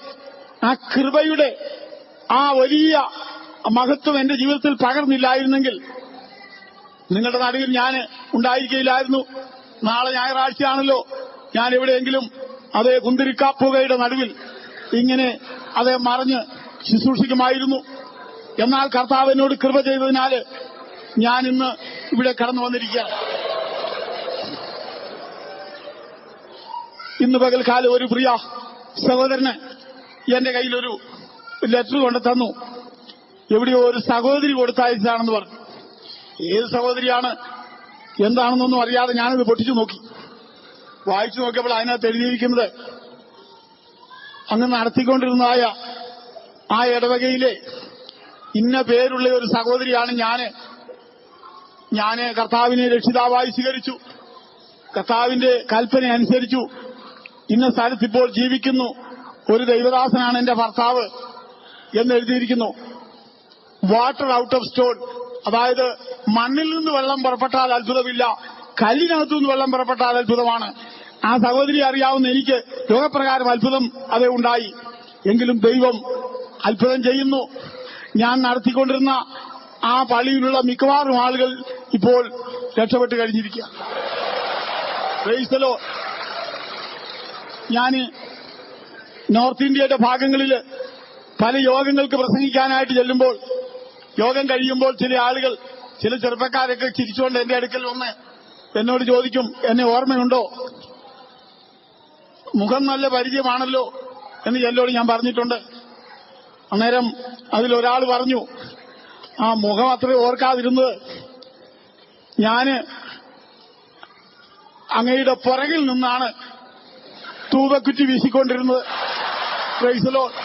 ആ കൃപയുടെ ആ വലിയ മഹത്വം എന്റെ ജീവിതത്തിൽ പകർന്നില്ലായിരുന്നെങ്കിൽ നിങ്ങളുടെ നടുവിൽ ഞാൻ ഉണ്ടായിരിക്കുകയില്ലായിരുന്നു. നാളെ ഞായറാഴ്ചയാണല്ലോ, ഞാൻ എവിടെയെങ്കിലും അതേ കുന്തിരിക്കാപ്പുകയുടെ നടുവിൽ ഇങ്ങനെ അതേ മറിഞ്ഞ് ശുശ്രൂഷിക്കുമായിരുന്നു. എന്നാൽ കർത്താവ് എന്നോട് കൃപ ചെയ്തതിനാൽ ഞാൻ ഇന്ന് ഇവിടെ കടന്നു വന്നിരിക്കുകയാണ്. ഇന്ന് പകൽക്കാലം ഒരു പ്രിയ സഹോദരന് എന്റെ കയ്യിലൊരു ലെറ്റർ കൊണ്ട് തന്നു. എവിടെയോ ഒരു സഹോദരി കൊടുത്തയച്ചതാണെന്ന് പറഞ്ഞു. ഏത് സഹോദരിയാണ് എന്താണെന്നൊന്നും അറിയാതെ ഞാനത് പൊട്ടിച്ചു നോക്കി. വായിച്ചു നോക്കിയപ്പോൾ അതിനകത്ത് എഴുതിയിരിക്കുന്നത് അങ്ങ് നടത്തിക്കൊണ്ടിരുന്നതായ ആ ഇടവകയിലെ ഇന്ന പേരുള്ള ഒരു സഹോദരിയാണ് ഞാന് കർത്താവിനെ രക്ഷിതാവായി സ്വീകരിച്ചു, കർത്താവിന്റെ കൽപ്പന അനുസരിച്ചു, ഇന്ന സ്ഥലത്തിപ്പോൾ ജീവിക്കുന്നു, ഒരു ദൈവദാസനാണ് എന്റെ ഭർത്താവ് എന്നെഴുതിയിരിക്കുന്നു. വാട്ടർ ഔട്ട് ഓഫ് സ്റ്റോൺ, അതായത് മണ്ണിൽ നിന്ന് വെള്ളം പുറപ്പെട്ടാൽ അത്ഭുതമില്ല, കല്ലിനകത്തു നിന്ന് വെള്ളം പുറപ്പെട്ടാൽ അത്ഭുതമാണ്. ആ സഹോദരി അറിയാവുന്ന എനിക്ക് രോഗപ്രകാരം അത്ഭുതം അതേ ഉണ്ടായി. എങ്കിലും ദൈവം അത്ഭുതം ചെയ്യുന്നു. ഞാൻ നടത്തിക്കൊണ്ടിരുന്ന ആ പള്ളിയിലുള്ള മിക്കവാറും ആളുകൾ ഇപ്പോൾ രക്ഷപ്പെട്ട് കഴിഞ്ഞിരിക്കുക. Praise the Lord. ഞാൻ നോർത്ത് ഇന്ത്യയുടെ ഭാഗങ്ങളിൽ പല യോഗങ്ങൾക്ക് പ്രസംഗിക്കാനായിട്ട് ചെല്ലുമ്പോൾ, യോഗം കഴിയുമ്പോൾ ചില ആളുകൾ, ചില ചെറുപ്പക്കാരൊക്കെ ചിരിച്ചുകൊണ്ട് എന്റെ അടുക്കൽ വന്ന് എന്നോട് ചോദിക്കും, എന്നെ ഓർമ്മയുണ്ടോ, മുഖം നല്ല പരിചയമാണല്ലോ എന്ന് ചിലരോട് ഞാൻ പറഞ്ഞിട്ടുണ്ട്. അന്നേരം അതിലൊരാൾ പറഞ്ഞു, ആ മുഖം അത്ര ഓർക്കാതിരുന്നത് ഞാന് അങ്ങയുടെ പുറകിൽ നിന്നാണ് തൂവക്കുറ്റി വീശിക്കൊണ്ടിരുന്നത്. Praise the Lord.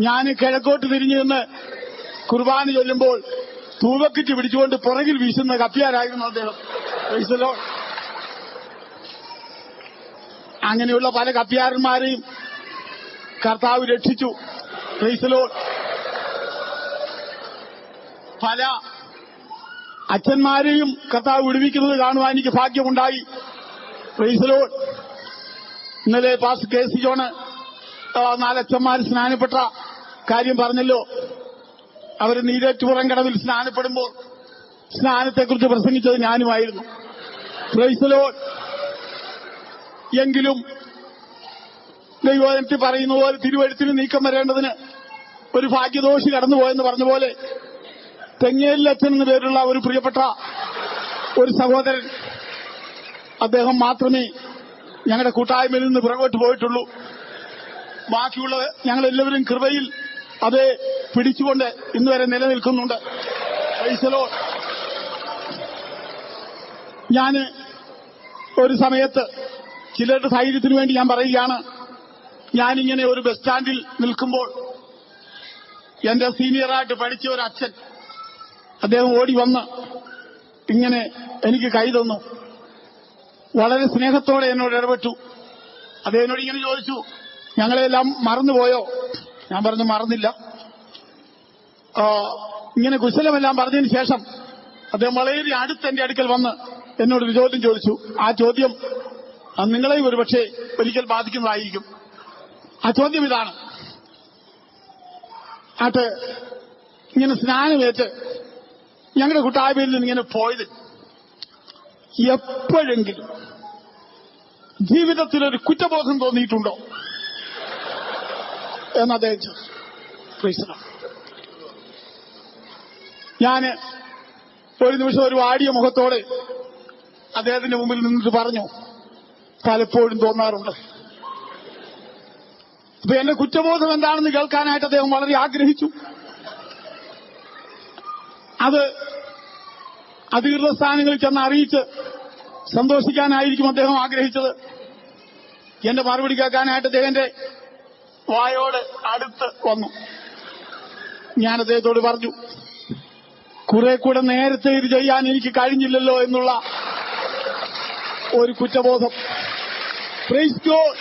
ഞാൻ കിഴക്കോട്ട് തിരിഞ്ഞു നിന്ന് കുർബാന ചൊല്ലുമ്പോൾ തൂവക്കുറ്റി പിടിച്ചുകൊണ്ട് പുറകിൽ വീശുന്ന കപ്പ്യാരായിരുന്നു അദ്ദേഹം. Praise the Lord. അങ്ങനെയുള്ള പല കപ്പ്യാരന്മാരെയും കർത്താവ് രക്ഷിച്ചു. Praise the Lord. പല അച്ഛന്മാരെയും കർത്താവ് വിടുവിക്കുന്നത് കാണുവാൻ എനിക്ക് ഭാഗ്യമുണ്ടായി. Praise the Lord. ഇന്നലെ പാസ്റ്റർ കെ സി ജോണ് 4 അച്ഛന്മാർ സ്നാനപ്പെട്ട കാര്യം പറഞ്ഞല്ലോ. അവർ നീരേറ്റുപുറംകടവിൽ സ്നാനപ്പെടുമ്പോൾ സ്നാനത്തെക്കുറിച്ച് പ്രസംഗിച്ചത് ഞാനുമായിരുന്നു. Price the Lord. എങ്കിലും ദൈവത്തിൽ പറയുന്ന പോലെ തിരുവഴുത്തിന് നീക്കം വരേണ്ടതിന് ഒരു ഭാഗ്യദോഷി കടന്നുപോയെന്ന് പറഞ്ഞ പോലെ തെങ്ങേലച്ചൻ എന്ന പേരുള്ള ഒരു പ്രിയപ്പെട്ട ഒരു സഹോദരൻ, അദ്ദേഹം മാത്രമേ ഞങ്ങളുടെ കൂട്ടായ്മയിൽ നിന്ന് പുറകോട്ട് പോയിട്ടുള്ളൂ. ബാക്കിയുള്ള ഞങ്ങളെല്ലാവരും കൃപയിൽ അത് പിടിച്ചുകൊണ്ട് ഇന്നുവരെ നിലനിൽക്കുന്നുണ്ട്. Price the Lord. ഞാന് ഒരു സമയത്ത് ചിലരുടെ ധൈര്യത്തിനു വേണ്ടി ഞാൻ പറയുകയാണ്, ഞാനിങ്ങനെ ഒരു ബസ് സ്റ്റാൻഡിൽ നിൽക്കുമ്പോൾ എന്റെ സീനിയറായിട്ട് പഠിച്ച ഒരു അച്ഛൻ, അദ്ദേഹം ഓടി വന്ന് ഇങ്ങനെ എനിക്ക് കൈ തന്നു. വളരെ സ്നേഹത്തോടെ എന്നോട് ഇടപെട്ടു. അദ്ദേഹം എന്നോട് ഇങ്ങനെ ചോദിച്ചു, ഞങ്ങളെല്ലാം മറന്നുപോയോ? ഞാൻ പറഞ്ഞു, മറന്നില്ല. ഇങ്ങനെ കുശലമെല്ലാം പറഞ്ഞതിന് ശേഷം അദ്ദേഹം വളരെ അടുത്ത് എന്റെ അടുക്കൽ വന്ന് എന്നോടൊരു ചോദ്യം ചോദിച്ചു. ആ ചോദ്യം നിങ്ങളെയും ഒരുപക്ഷെ ഒരിക്കൽ ബാധിക്കുന്നതായിരിക്കും. ആ ചോദ്യം ഇതാണ്: ഇങ്ങനെ സ്നാനമേറ്റ് ഞങ്ങളുടെ കൂട്ടായ്മയിൽ നിന്ന് ഇങ്ങനെ പോയത് എപ്പോഴെങ്കിലും ജീവിതത്തിലൊരു കുറ്റബോധം തോന്നിയിട്ടുണ്ടോ എന്ന് അദ്ദേഹം ചോദിച്ചു. ഞാന് ഒരു നിമിഷം ഒരു വാടിയ മുഖത്തോടെ അദ്ദേഹത്തിന്റെ മുമ്പിൽ നിന്നിട്ട് പറഞ്ഞു, പലപ്പോഴും തോന്നാറുണ്ട്. അപ്പൊ എന്റെ കുറ്റബോധം എന്താണെന്ന് കേൾക്കാനായിട്ട് അദ്ദേഹം വളരെ ആഗ്രഹിച്ചു. അത് അധികൃത സ്ഥാനങ്ങളിൽ ചെന്ന് അറിയിച്ച് സന്തോഷിക്കാനായിരിക്കും അദ്ദേഹം ആഗ്രഹിച്ചത്. എന്റെ മറുപടി കേൾക്കാനായിട്ട് അദ്ദേഹത്തിന്റെ വായോട് അടുത്ത് വന്നു. ഞാൻ അദ്ദേഹത്തോട് പറഞ്ഞു, കുറെ കൂടെ നേരത്തെ ഇത് ചെയ്യാൻ എനിക്ക് കഴിഞ്ഞില്ലല്ലോ എന്നുള്ള ഒരു കുറ്റബോധം. Praise God.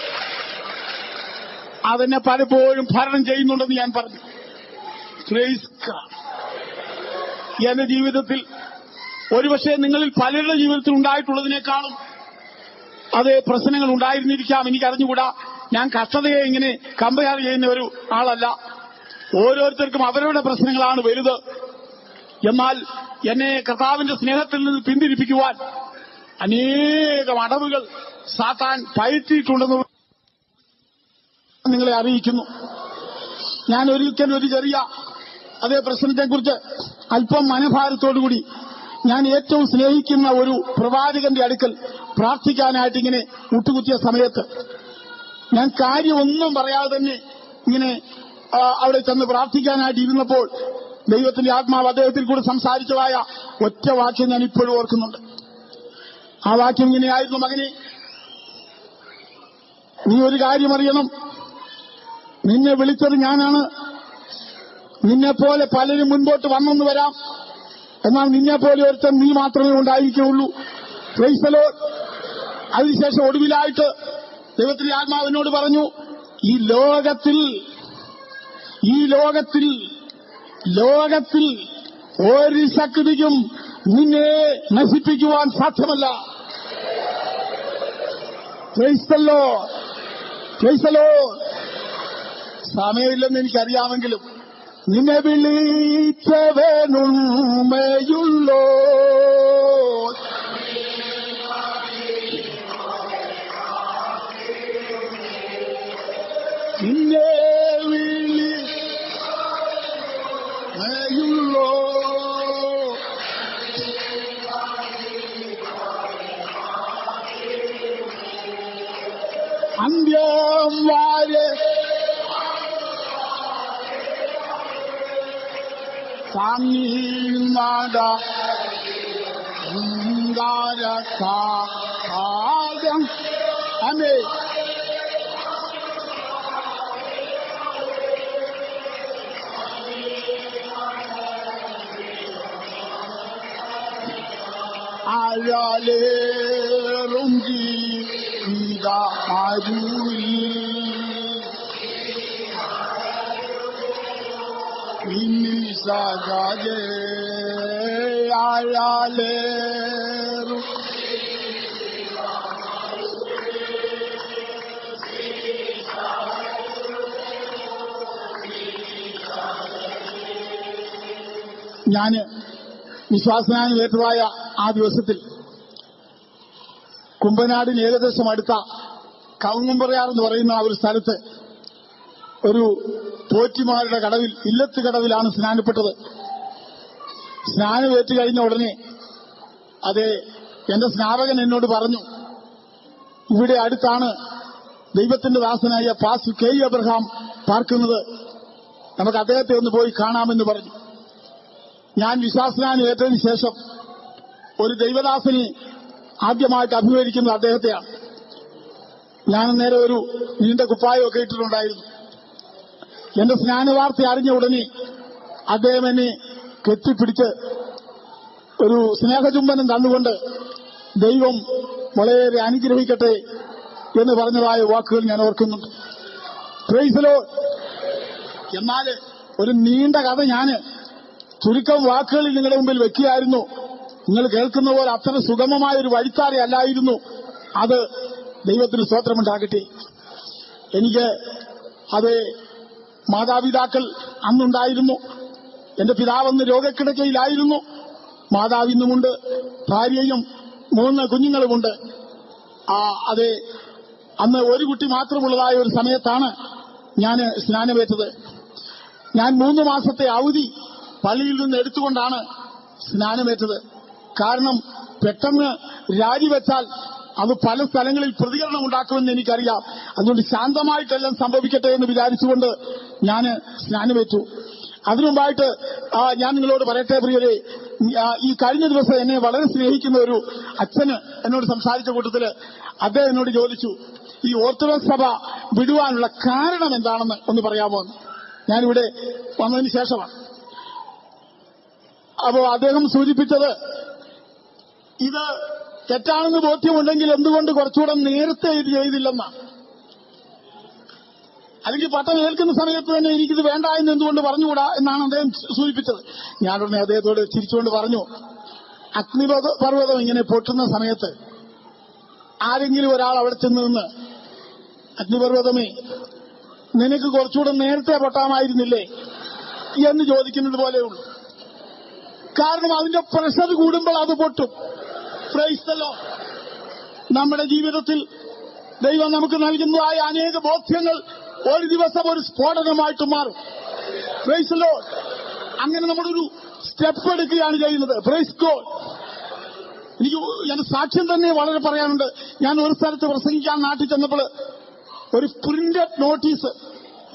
അതെന്നെ പലപ്പോഴും ഭരണം ചെയ്യുന്നുണ്ടെന്ന് ഞാൻ പറഞ്ഞു. Praise God. എന്റെ ജീവിതത്തിൽ ഒരുപക്ഷെ നിങ്ങളിൽ പലരുടെ ജീവിതത്തിൽ ഉണ്ടായിട്ടുള്ളതിനേക്കാളും അതേ പ്രശ്നങ്ങൾ ഉണ്ടായിരുന്നിരിക്കാം, എനിക്കറിഞ്ഞുകൂടാ. ഞാൻ കഷ്ടതയെ ഇങ്ങനെ കമ്പയർ ചെയ്യുന്ന ഒരു ആളല്ല. ഓരോരുത്തർക്കും അവരവരുടെ പ്രശ്നങ്ങളാണ് വലുത്. എന്നാൽ എന്നെ കർത്താവിന്റെ സ്നേഹത്തിൽ നിന്ന് പിന്തിരിപ്പിക്കുവാൻ അനേകം അടവുകൾ സാത്താൻ പയറ്റിയിട്ടുണ്ടെന്ന് നിങ്ങളെ അറിയിക്കുന്നു. ഞാൻ ഒരിക്കൽ ഒരു ചെറിയ അതേ പ്രശ്നത്തെക്കുറിച്ച് അല്പം മനഭാരത്തോടുകൂടി ഞാൻ ഏറ്റവും സ്നേഹിക്കുന്ന ഒരു പ്രവാചകന്റെ അടുക്കൽ പ്രാർത്ഥിക്കാനായിട്ട് ഇങ്ങനെ മുട്ടുകുത്തിയ സമയത്ത് ഞാൻ കാര്യമൊന്നും പറയാതെ തന്നെ ഇങ്ങനെ അവിടെ ചെന്ന് പ്രാർത്ഥിക്കാനായിട്ട് ഇരുന്നപ്പോൾ ദൈവത്തിന്റെ ആത്മാവ് അദ്ദേഹത്തിൽ കൂടെ സംസാരിച്ചതായ ഒറ്റ വാക്യം ഞാൻ ഇപ്പോഴും ഓർക്കുന്നുണ്ട്. ആ വാക്യം ഇങ്ങനെയായിരുന്നു: മകനെ, നീ ഒരു കാര്യം അറിയണം, നിന്നെ വിളിച്ചത് ഞാനാണ്. നിന്നെപ്പോലെ പലരും മുൻപോട്ട് വന്നെന്ന് വരാം, എന്നാൽ നിന്നെപ്പോലെ ഒരുത്തൻ നീ മാത്രമേ ഉണ്ടായിരിക്കുകയുള്ളൂ. Price the Lord. അതിനുശേഷം ഒടുവിലായിട്ട് ദൈവത്തിന്റെ ആത്മാവിനോട് പറഞ്ഞു, ഈ ലോകത്തിൽ ഒരു ശക്തിക്കും നിന്നെ നശിപ്പിക്കുവാൻ സാധ്യമല്ല. Praise the Lord. Praise the Lord. സമയമില്ലെന്ന് എനിക്കറിയാമെങ്കിലും നിന്നെ വിളിച്ചവനുണ്മയുള്ളോ, നിന്നെ വിളിച്ചവനുള്ളോ, അന്ത്യം വരെ താങ്ങിനട അങ്കാരകാലം. ആമേൻ. ആഴാലേറും ജീവിത അരുവിൽ സജേ ആഴാലേറും ഞാന് വിശ്വാസനായി ഏറ്റതായ ആ ദിവസത്തിൽ കുമ്പനാടിന് ഏകദേശം അടുത്ത കവുങ്ങുംപറയാർ എന്ന് പറയുന്ന ആ ഒരു സ്ഥലത്ത് ഒരു പോറ്റിമാരുടെ കടവിൽ, ഇല്ലത്ത് കടവിലാണ് സ്നാനപ്പെട്ടത്. സ്നാനമേറ്റ് കഴിഞ്ഞ ഉടനെ എന്റെ സ്നാപകൻ എന്നോട് പറഞ്ഞു, ഇവിടെ അടുത്താണ് ദൈവത്തിന്റെ ദാസനായ പാസ്റ്റർ കെ എബ്രഹാം പാർക്കുന്നത്, നമുക്ക് അദ്ദേഹത്തെ ഒന്ന് പോയി കാണാമെന്ന് പറഞ്ഞു. ഞാൻ വിശ്വാസനാൻ ഏറ്റതിന് ശേഷം ഒരു ദൈവദാസനെ ആദ്യമായിട്ട് അഭിമുഖീകരിക്കുന്നത് അദ്ദേഹത്തെയാണ്. ഞാൻ നേരെ ഒരു നീണ്ട കുപ്പായമൊക്കെ ഇട്ടിട്ടുണ്ടായിരുന്നു. എന്റെ സ്നാനവാർത്ത അറിഞ്ഞ ഉടനെ അദ്ദേഹം എന്നെ കെട്ടിപ്പിടിച്ച് ഒരു സ്നേഹചുംബനം തന്നുകൊണ്ട് ദൈവം വളരെ അനുഗ്രഹിക്കട്ടെ എന്ന് പറഞ്ഞതായ വാക്കുകൾ ഞാൻ ഓർക്കുന്നുണ്ട്. Price the Lord. എന്നാൽ ഒരു നീണ്ട കഥ ഞാൻ ചുരുക്കം വാക്കുകളിൽ നിങ്ങളുടെ മുമ്പിൽ വെക്കുകയായിരുന്നു. നിങ്ങൾ കേൾക്കുന്ന പോലെ അത്ര സുഗമമായ ഒരു വഴിത്താരെ അല്ലായിരുന്നു അത്. ദൈവത്തിന് സ്തോത്രമുണ്ടാകട്ടെ. എനിക്ക് മാതാപിതാക്കൾ അന്നുണ്ടായിരുന്നു. എന്റെ പിതാവന്ന് രോഗക്കിടക്കയിലായിരുന്നു. മാതാവ് ഇന്നുമുണ്ട്, ഭാര്യയും 3 കുഞ്ഞുങ്ങളുമുണ്ട്. അന്ന് ഒരു കുട്ടി മാത്രമുള്ളതായ ഒരു സമയത്താണ് ഞാൻ സ്നാനമേറ്റത്. ഞാൻ 3 മാസത്തെ അവധി പള്ളിയിൽ നിന്ന് എടുത്തുകൊണ്ടാണ് സ്നാനമേറ്റത്. കാരണം പെട്ടെന്ന് രാജിവെച്ചാൽ അത് പല സ്ഥലങ്ങളിൽ പ്രതികരണം ഉണ്ടാക്കുമെന്ന് എനിക്കറിയാം. അതുകൊണ്ട് ശാന്തമായിട്ടെല്ലാം സംഭവിക്കട്ടെ എന്ന് വിചാരിച്ചുകൊണ്ട് ഞാൻ സ്നാനമേറ്റു. അതിനുമുമ്പായിട്ട് ഞാൻ നിങ്ങളോട് പറയട്ടെ പ്രിയരെ, ഈ കഴിഞ്ഞ ദിവസം എന്നെ വളരെ സ്നേഹിക്കുന്ന ഒരു അച്ഛന് എന്നോട് സംസാരിച്ച കൂട്ടത്തില് അദ്ദേഹം എന്നോട് ചോദിച്ചു, ഈ ഓർത്തഡോക്സ് സഭ വിടുവാനുള്ള കാരണം എന്താണെന്ന് ഒന്ന് പറയാമോ എന്ന്. ഞാനിവിടെ വന്നതിന് ശേഷമാണ്. അപ്പോ അദ്ദേഹം സൂചിപ്പിച്ചത്, ഇത് തെറ്റാണെന്ന് ബോധ്യമുണ്ടെങ്കിൽ എന്തുകൊണ്ട് കുറച്ചുകൂടെ നേരത്തെ ഇത് ചെയ്തില്ലെന്നാണ്. അല്ലെങ്കിൽ പട്ടം ഏൽക്കുന്ന സമയത്ത് തന്നെ എനിക്കിത് വേണ്ട എന്ന് എന്തുകൊണ്ട് പറഞ്ഞുകൂടാ എന്നാണ് അദ്ദേഹം സൂചിപ്പിച്ചത്. ഞാനുടനെ അദ്ദേഹത്തോട് ചിരിച്ചുകൊണ്ട് പറഞ്ഞു, അഗ്നിപർവ്വതം ഇങ്ങനെ പൊട്ടുന്ന സമയത്ത് ആരെങ്കിലും ഒരാൾ അവിടെ ചെന്ന് നിന്ന്, അഗ്നിപർവ്വതമേ നിനക്ക് കുറച്ചുകൂടെ നേരത്തെ പൊട്ടാമായിരുന്നില്ലേ എന്ന് ചോദിക്കുന്നത് പോലെയുള്ളൂ. കാരണം അതിന്റെ പ്രഷർ കൂടുമ്പോൾ അത് പൊട്ടും. Price the Lord. നമ്മുടെ ജീവിതത്തിൽ ദൈവം നമുക്ക് നൽകുന്നതായ അനേക ബോധ്യങ്ങൾ ഒരു ദിവസം ഒരു സ്ഫോടനമായിട്ട് മാറും. Price the Lord. അങ്ങനെ നമ്മളൊരു സ്റ്റെപ്പ് എടുക്കുകയാണ് ചെയ്യുന്നത്. Praise God. എനിക്ക് എന്റെ സാക്ഷ്യം തന്നെ വളരെ പറയാനുണ്ട്. ഞാൻ ഒരു സ്ഥലത്ത് പ്രസംഗിക്കാൻ നാട്ടിൽ ചെന്നപ്പോൾ ഒരു പ്രിന്റഡ് നോട്ടീസ്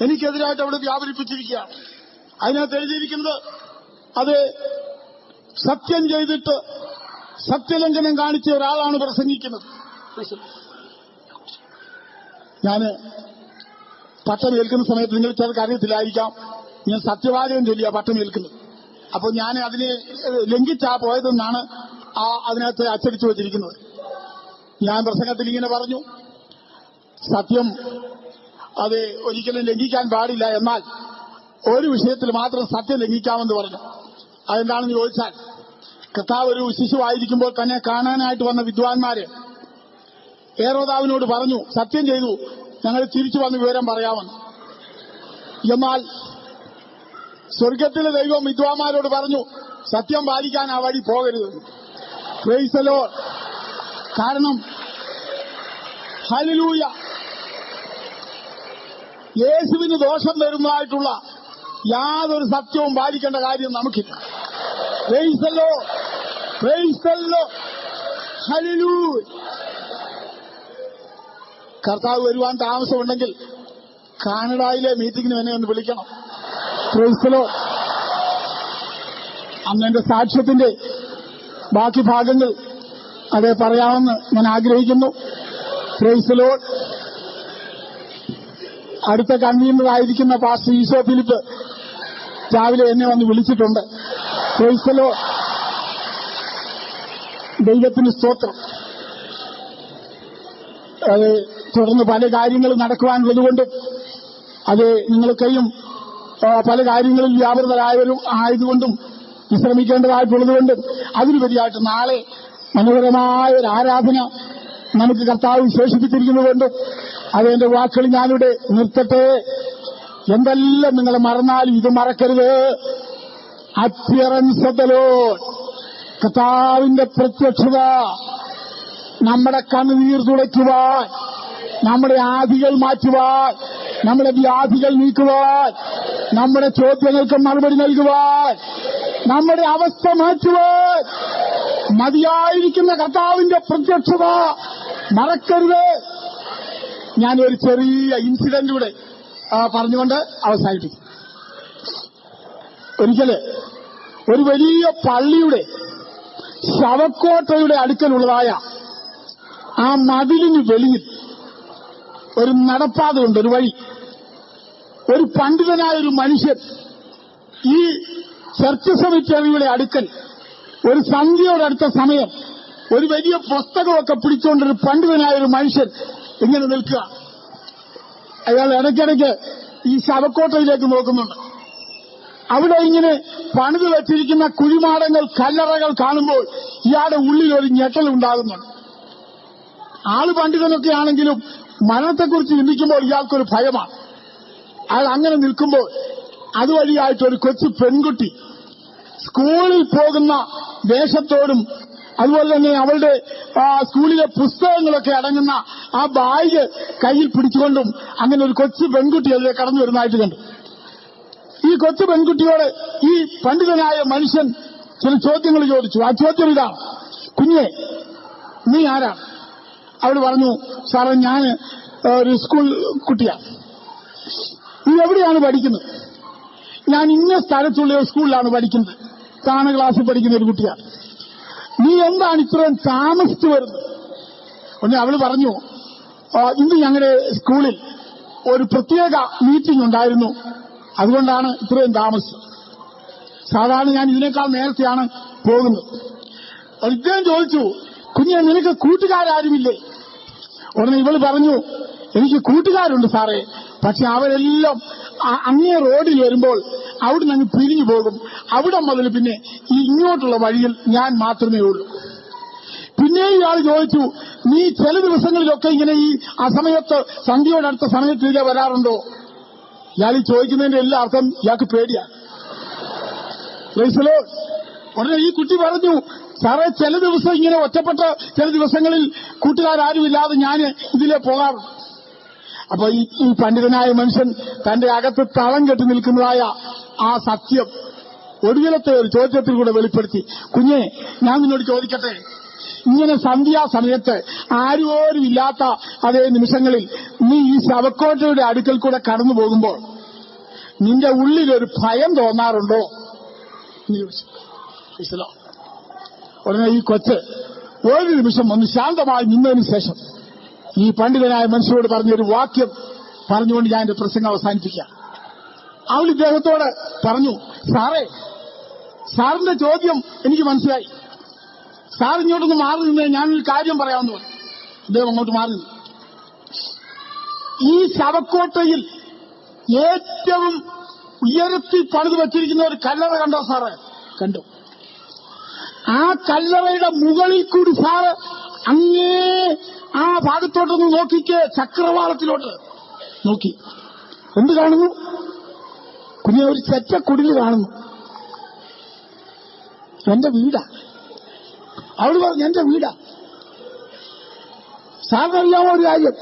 എനിക്കെതിരായിട്ട് അവിടെ വ്യാപരിപ്പിച്ചിരിക്കുകയാണ്. അതിനകത്ത് എഴുതിയിരിക്കുന്നത്, അത് സത്യം ചെയ്തിട്ട് സത്യലംഘനം കാണിച്ച ഒരാളാണ് പ്രസംഗിക്കുന്നത്. ഞാൻ പട്ടമേൽക്കുന്ന സമയത്ത് നിങ്ങൾ ചിലർക്ക് അറിയത്തില്ലായിരിക്കാം, ഞാൻ സത്യവാചകം ചൊല്ലിയാ പട്ടമേൽക്കുന്നത്. അപ്പോൾ ഞാൻ അതിനെ ലംഘിച്ചാ പോയതെന്നാണ് അതിനകത്ത് അച്ചടിച്ചു വച്ചിരിക്കുന്നത്. ഞാൻ പ്രസംഗത്തിൽ ഇങ്ങനെ പറഞ്ഞു, സത്യം അത് ഒരിക്കലും ലംഘിക്കാൻ പാടില്ല, എന്നാൽ ഒരു വിഷയത്തിൽ മാത്രം സത്യം ലംഘിക്കാമെന്ന് പറഞ്ഞു. അതെന്താണെന്ന് ചോദിച്ചാൽ, കർത്താവ് ഒരു ശിശുവായിരിക്കുമ്പോൾ തന്നെ കാണാനായിട്ട് വന്ന വിദ്വാൻമാര് ഹേരോദാവിനോട് പറഞ്ഞു, സത്യം ചെയ്തു ഞങ്ങൾ തിരിച്ചു വന്ന് വിവരം പറയാമെന്ന്. എന്നാൽ സ്വർഗത്തിലെ ദൈവം വിദ്വാൻമാരോട് പറഞ്ഞു, സത്യം പാലിക്കാൻ ആ വഴി പോകരുത്. Price the Lord. കാരണം ഹല്ലേലൂയ, യേശുവിന് ദോഷം വരുന്നതായിട്ടുള്ള യാതൊരു സത്യവും പാലിക്കേണ്ട കാര്യം നമുക്കില്ല. Price the Lord, praise the Lord, hallelujah. കർത്താവ് വരുവാൻ താമസമുണ്ടെങ്കിൽ കാനഡയിലെ മീറ്റിംഗിന് എന്നെ ഒന്ന് വിളിക്കണം. Price the Lord. അന്ന് എന്റെ സാക്ഷ്യത്തിന്റെ ബാക്കി ഭാഗങ്ങൾ അത് പറയാമെന്ന് ഞാൻ ആഗ്രഹിക്കുന്നു. Price the Lord. അടുത്ത കൺവീനറായിരിക്കുന്ന പാസ്റ്റർ ഈശോ ഫിലിപ്പ് രാവിലെ എന്നെ വന്ന് വിളിച്ചിട്ടുണ്ട്. Price the Lord. ദൈവത്തിന് സ്തോത്രം. അത് തുടർന്ന് പല കാര്യങ്ങളും നടക്കുവാനുള്ളതുകൊണ്ടും അത് നിങ്ങൾക്കെയും പല കാര്യങ്ങളിൽ വ്യാപൃതരായവരും ആയതുകൊണ്ടും വിശ്രമിക്കേണ്ടതായിട്ടുള്ളതുകൊണ്ടും അതിനുപരിയായിട്ട് നാളെ മനോഹരമായ ഒരു ആരാധന നമുക്ക് കർത്താവ് വിശേഷിപ്പിച്ചിരിക്കുന്നതുകൊണ്ടും അതെന്റെ വാക്കുകൾ ഞാനിവിടെ നിർത്തട്ടെ. എന്തെല്ലാം നിങ്ങൾ മറന്നാലും ഇത് മറക്കരുത്. അപ്പിയറൻസ് ഓഫ് ദി ലോർഡ്, കർത്താവിന്റെ പ്രത്യക്ഷത നമ്മുടെ കണ്ണുനീർ തുടയ്ക്കുവാൻ, നമ്മുടെ ആധികൾ മാറ്റുവാൻ, നമ്മുടെ വ്യാധികൾ നീക്കുവാൻ, നമ്മുടെ ചോദ്യങ്ങൾക്ക് മറുപടി നൽകുവാൻ, നമ്മുടെ അവസ്ഥ മാറ്റുവാൻ മതിയായിരിക്കുന്ന കർത്താവിന്റെ പ്രത്യക്ഷത മറക്കരുത്. ഞാനൊരു ചെറിയ ഇൻസിഡന്റിലൂടെ പറഞ്ഞുകൊണ്ട് അവസാനിപ്പിക്കും. ഒരിക്കല് ഒരു വലിയ പള്ളിയുടെ ശവക്കോട്ടയുടെ അടുക്കലുള്ളതായ ആ മതിലിന് വെളിയിൽ ഒരു നടപ്പാതയുണ്ട്, ഒരു വഴി. ഒരു പണ്ഡിതനായ ഒരു മനുഷ്യൻ ഈ ചർച്ച് സെമിത്തേരിയുടെ അടുക്കൽ ഒരു സന്ധ്യയോടെ അടുത്ത സമയം ഒരു വലിയ പുസ്തകമൊക്കെ പിടിച്ചുകൊണ്ടൊരു പണ്ഡിതനായ ഒരു മനുഷ്യൻ ഇങ്ങനെ നിൽക്കുക. അയാൾ ഇടയ്ക്കിടയ്ക്ക് ഈ ശവക്കോട്ടയിലേക്ക് നോക്കുന്നുണ്ട്. അവിടെ ഇങ്ങനെ പണിത് വെച്ചിരിക്കുന്ന കുഴിമാടങ്ങൾ, കല്ലറകൾ കാണുമ്പോൾ ഇയാളുടെ ഉള്ളിൽ ഒരു ഞെട്ടലുണ്ടാകുന്നുണ്ട്. ആള് പണ്ഡിതനൊക്കെ ആണെങ്കിലും മരണത്തെക്കുറിച്ച് ചിന്തിക്കുമ്പോൾ ഇയാൾക്കൊരു ഭയമാണ്. അയാൾ അങ്ങനെ നിൽക്കുമ്പോൾ അതുവഴിയായിട്ടൊരു കൊച്ചു പെൺകുട്ടി സ്കൂളിൽ പോകുന്ന വേഷത്തോടും അതുപോലെ തന്നെ അവളുടെ സ്കൂളിലെ പുസ്തകങ്ങളൊക്കെ അടങ്ങുന്ന ആ ബാഗ് കയ്യിൽ പിടിച്ചുകൊണ്ടും അങ്ങനെ ഒരു കൊച്ചു പെൺകുട്ടി അതിലെ കടന്നു വരുന്നതായിട്ട് കണ്ടു. ഈ കൊച്ചു പെൺകുട്ടിയോട് ഈ പണ്ഡിതനായ മനുഷ്യൻ ചില ചോദ്യങ്ങൾ ചോദിച്ചു. ആ ചോദ്യം ഇതാണ്: കുഞ്ഞെ, നീ ആരാണ്? അവൾ പറഞ്ഞു, സാറേ ഞാൻ ഒരു സ്കൂൾ കുട്ടിയാണ്. നീ എവിടെയാണ് പഠിക്കുന്നത്? ഞാൻ ഇന്ന സ്ഥലത്തുള്ള ഒരു സ്കൂളിലാണ് പഠിക്കുന്നത്, താണ ക്ലാസ്സിൽ പഠിക്കുന്ന ഒരു കുട്ടിയാണ്. നീ എന്താണ് ഇത്രയും താമസിച്ചു വരുന്നത്? ഒന്ന് അവൾ പറഞ്ഞു, ഇന്ന് ഞങ്ങളുടെ സ്കൂളിൽ ഒരു പ്രത്യേക മീറ്റിംഗ് ഉണ്ടായിരുന്നു, അതുകൊണ്ടാണ് ഇത്രയും താമസിച്ചത്. സാധാരണ ഞാൻ ഇതിനേക്കാൾ നേരത്തെയാണ് പോകുന്നത്. ഇദ്ദേഹം ചോദിച്ചു, കുഞ്ഞെ നിനക്ക് കൂട്ടുകാരാരുമില്ലേ? ഉടനെ ഇവൾ പറഞ്ഞു, എനിക്ക് കൂട്ടുകാരുണ്ട് സാറേ, പക്ഷെ അവരെല്ലാം അങ്ങേ റോഡിൽ വരുമ്പോൾ അവിടെ നിന്ന് പിരിഞ്ഞു പോകും. അവിടെ മുതൽ പിന്നെ ഈ ഇങ്ങോട്ടുള്ള വഴിയിൽ ഞാൻ മാത്രമേ ഉള്ളൂ. പിന്നെ ഇയാൾ ചോദിച്ചു, നീ ചില ദിവസങ്ങളിലൊക്കെ ഇങ്ങനെ ഈ അസമയത്ത് സന്ധ്യയോടടുത്ത സമയത്ത് ഇതിലെ വരാറുണ്ടോ? ഇയാൾ ചോദിക്കുന്നതിന്റെ എല്ലാ അർത്ഥം ഇയാൾക്ക് പേടിയാണ്. ഉടനെ ഈ കുട്ടി പറഞ്ഞു, സാറേ ചില ദിവസം ഇങ്ങനെ ഒറ്റപ്പെട്ട ചില ദിവസങ്ങളിൽ കൂട്ടുകാരാരുമില്ലാതെ ഞാൻ ഇതിലെ പോകാറുണ്ട്. അപ്പൊ ഈ പണ്ഡിതനായ മനുഷ്യൻ തന്റെ അകത്ത് തളം കെട്ടി നിൽക്കുന്നതായ ആ സത്യം ഒടുവിലത്തെ ഒരു ചോദ്യത്തിൽ കൂടെ വെളിപ്പെടുത്തി. കുഞ്ഞെ, ഞാൻ നിന്നോട് ചോദിക്കട്ടെ, ഇങ്ങനെ സന്ധ്യാസമയത്ത് ആരുപോലും ഇല്ലാത്ത അതേ നിമിഷങ്ങളിൽ നീ ഈ ശവക്കോട്ടയുടെ അടുക്കൽ കൂടെ കടന്നു പോകുമ്പോൾ നിന്റെ ഉള്ളിലൊരു ഭയം തോന്നാറുണ്ടോ എന്ന് ചോദിച്ചു. ഉടനെ ഈ കൊച്ച് ഒരു നിമിഷം ഒന്ന് ശാന്തമായി നിന്നതിന് ശേഷം ഈ പണ്ഡിതനായ മനുഷ്യരോട് പറഞ്ഞൊരു വാക്യം പറഞ്ഞുകൊണ്ട് ഞാൻ എന്റെ പ്രസംഗം അവസാനിപ്പിക്കാം. അവൾ ഇദ്ദേഹത്തോട് പറഞ്ഞു, സാറിന്റെ ചോദ്യം എനിക്ക് മനസ്സിലായി, സാർ ഇങ്ങോട്ടൊന്ന് മാറി നിന്നേ, ഞാനൊരു കാര്യം പറയാമെന്ന് പറഞ്ഞു. അദ്ദേഹം അങ്ങോട്ട് മാറി നിന്നു. ഈ ശവക്കോട്ടയിൽ ഏറ്റവും ഉയരത്തിൽ പണിത് വച്ചിരിക്കുന്ന ഒരു കല്ലറ കണ്ടോ സാറ്? കണ്ടു. ആ കല്ലറയുടെ മുകളിൽ കൂടി സാറ് അങ്ങേ ആ ഭാഗത്തോട്ടൊന്ന് നോക്കിക്ക്, ചക്രവാളത്തിലോട്ട് നോക്കി. എന്ത് കാണുന്നു? കുഞ്ഞെ, ഒരു ചെറ്റക്കുടില് കാണുന്നു. എന്റെ വീടാ. അവൾ പറഞ്ഞു, എന്റെ വീടാ. സാറിനറിയാമോ ഒരു കാര്യം?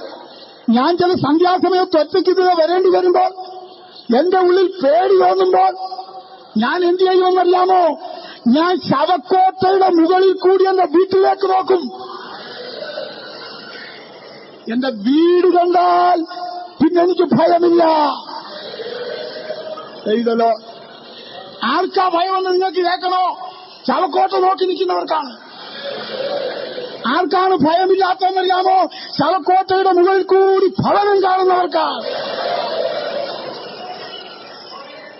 ഞാൻ ചില സന്ധ്യാസമയത്ത് ഒറ്റയ്ക്ക് ഇതിൽ വരേണ്ടി വരുമ്പോൾ, എന്റെ ഉള്ളിൽ പേടി തോന്നുമ്പോൾ ഞാൻ എന്ത് ചെയ്യുമെന്നറിയാമോ? ഞാൻ ശവക്കോട്ടയുടെ മുകളിൽ കൂടി എന്റെ വീട്ടിലേക്ക് നോക്കും. എന്റെ വീട് കണ്ടാൽ പിന്നെ എനിക്ക് ഭയമില്ല. എഴുതല്ലോ. ആർക്കാ ഭയമെന്ന് നിങ്ങൾക്ക് കേൾക്കണോ? ശവക്കോട്ട നോക്കി നിൽക്കുന്നവർക്കാണ്. ആർക്കാണ് ഭയമില്ലാത്തതെന്നറിയാമോ? ശവക്കോട്ടയുടെ മുകളിൽ കൂടി ഭവനം കാണുന്നവർക്കാണ്.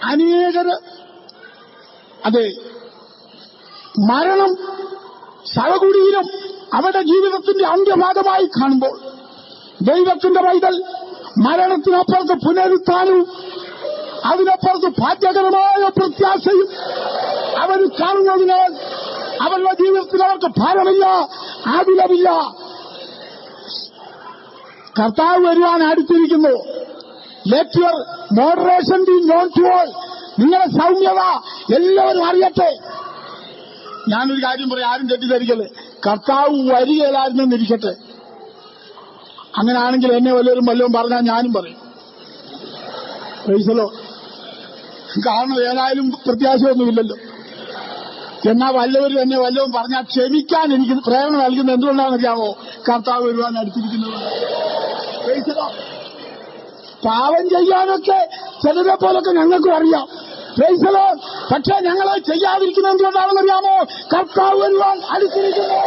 അനേകര് അതെ, മരണം, ശവകുടീരം അവരുടെ ജീവിതത്തിന്റെ അന്ത്യഭാഗമായി കാണുമ്പോൾ ദൈവത്തിന്റെ പൈതൽ മരണത്തിനപ്പുറത്ത് പുനരുത്ഥാനവും അതിനപ്പുറത്ത് ഭാഗ്യകരമായ പ്രത്യാശയും അവർ കാണുന്നതിനാൽ അവരുടെ ജീവിതത്തിൽ അവർക്ക് ഭാരമില്ല, ആകുലമില്ല. കർത്താവ് വരുവാൻ അടുത്തിരിക്കുന്നു. Let your moderation be known to all. നിങ്ങളുടെ സൗമ്യത എല്ലാവരും അറിയട്ടെ. ഞാനൊരു കാര്യം പറയാം, ആരും തെറ്റിദ്ധരിക്കല്ലേ. കർത്താവ് വരികയില്ലായിരുന്നെന്നിരിക്കട്ടെ. അങ്ങനെയാണെങ്കിൽ എന്നെ വല്ലതും പറഞ്ഞാൽ ഞാനും പറയും. പൈസലോ, കാരണം ഏതായാലും പ്രത്യാശയൊന്നുമില്ലല്ലോ. എന്നാൽ വല്ലവരും എന്നെ വല്ലതും പറഞ്ഞാൽ ക്ഷമിക്കാൻ എനിക്ക് പ്രേരണ നൽകുന്നത് എന്തുകൊണ്ടാണെന്നറിയാമോ? കർത്താവ് വരുവാൻ അടുത്തിരിക്കുന്നത്. പൈസലോ, പാവം ചെയ്യാനൊക്കെ ചിലരെ പോലൊക്കെ ഞങ്ങൾക്കും അറിയാം. പൈസലോ, പക്ഷെ ഞങ്ങളെ ചെയ്യാതിരിക്കുന്നത് എന്തുകൊണ്ടാണെന്നറിയാമോ? കർത്താവ് വരുവാൻ അടുത്തിരിക്കുന്നു.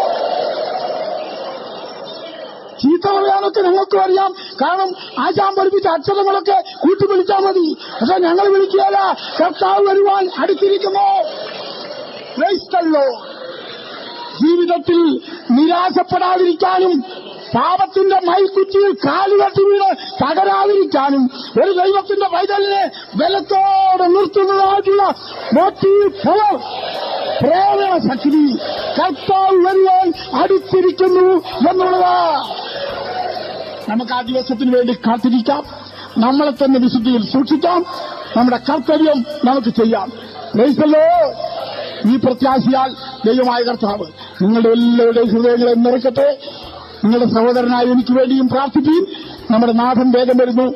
ചീത്ത പറയാനൊക്കെ ഞങ്ങൾക്കും അറിയാം, കാരണം ആശാൻ പഠിപ്പിച്ച അക്ഷരങ്ങളൊക്കെ കൂട്ടിപ്പിടിച്ചാൽ മതി. പക്ഷെ ഞങ്ങൾ വിളിക്കുകയല്ല, കർത്താവ് വരുവാൻ അടുത്തിരിക്കുന്നു. ജീവിതത്തിൽ നിരാശപ്പെടാതിരിക്കാനും പാപത്തിന്റെ മൈക്കുറ്റിയിൽ കാലുകെട്ടി വീണ് തകരാതിരിക്കാനും ഒരു ദൈവത്തിന്റെ പൈതലിനെ ബലത്തോടെ നിർത്തുന്നതായിട്ടുള്ള മോട്ടീവ് പവർ, പ്രേരണ ശക്തി കർത്താവ് വരുവാൻ അടുത്തിരിക്കുന്നു എന്നുള്ളതാ. നമുക്ക് ആ ദിവസത്തിന് വേണ്ടി കാത്തിരിക്കാം. നമ്മളെ തന്നെ വിശുദ്ധിയിൽ സൂക്ഷിക്കാം. നമ്മുടെ കർത്തവ്യം നമുക്ക് ചെയ്യാം. പ്രൈസല്ലോ. ഈ പ്രത്യാശയാൽ ദൈവമായ കർത്താവ് നിങ്ങളുടെ എല്ലാവരുടെയും ഹൃദയങ്ങളെ നിറയ്ക്കട്ടെ. നിങ്ങളുടെ സഹോദരനായ എനിക്ക് വേണ്ടിയും പ്രാർത്ഥിക്കുകയും. നമ്മുടെ നാഥൻ വേഗം വരുന്നു.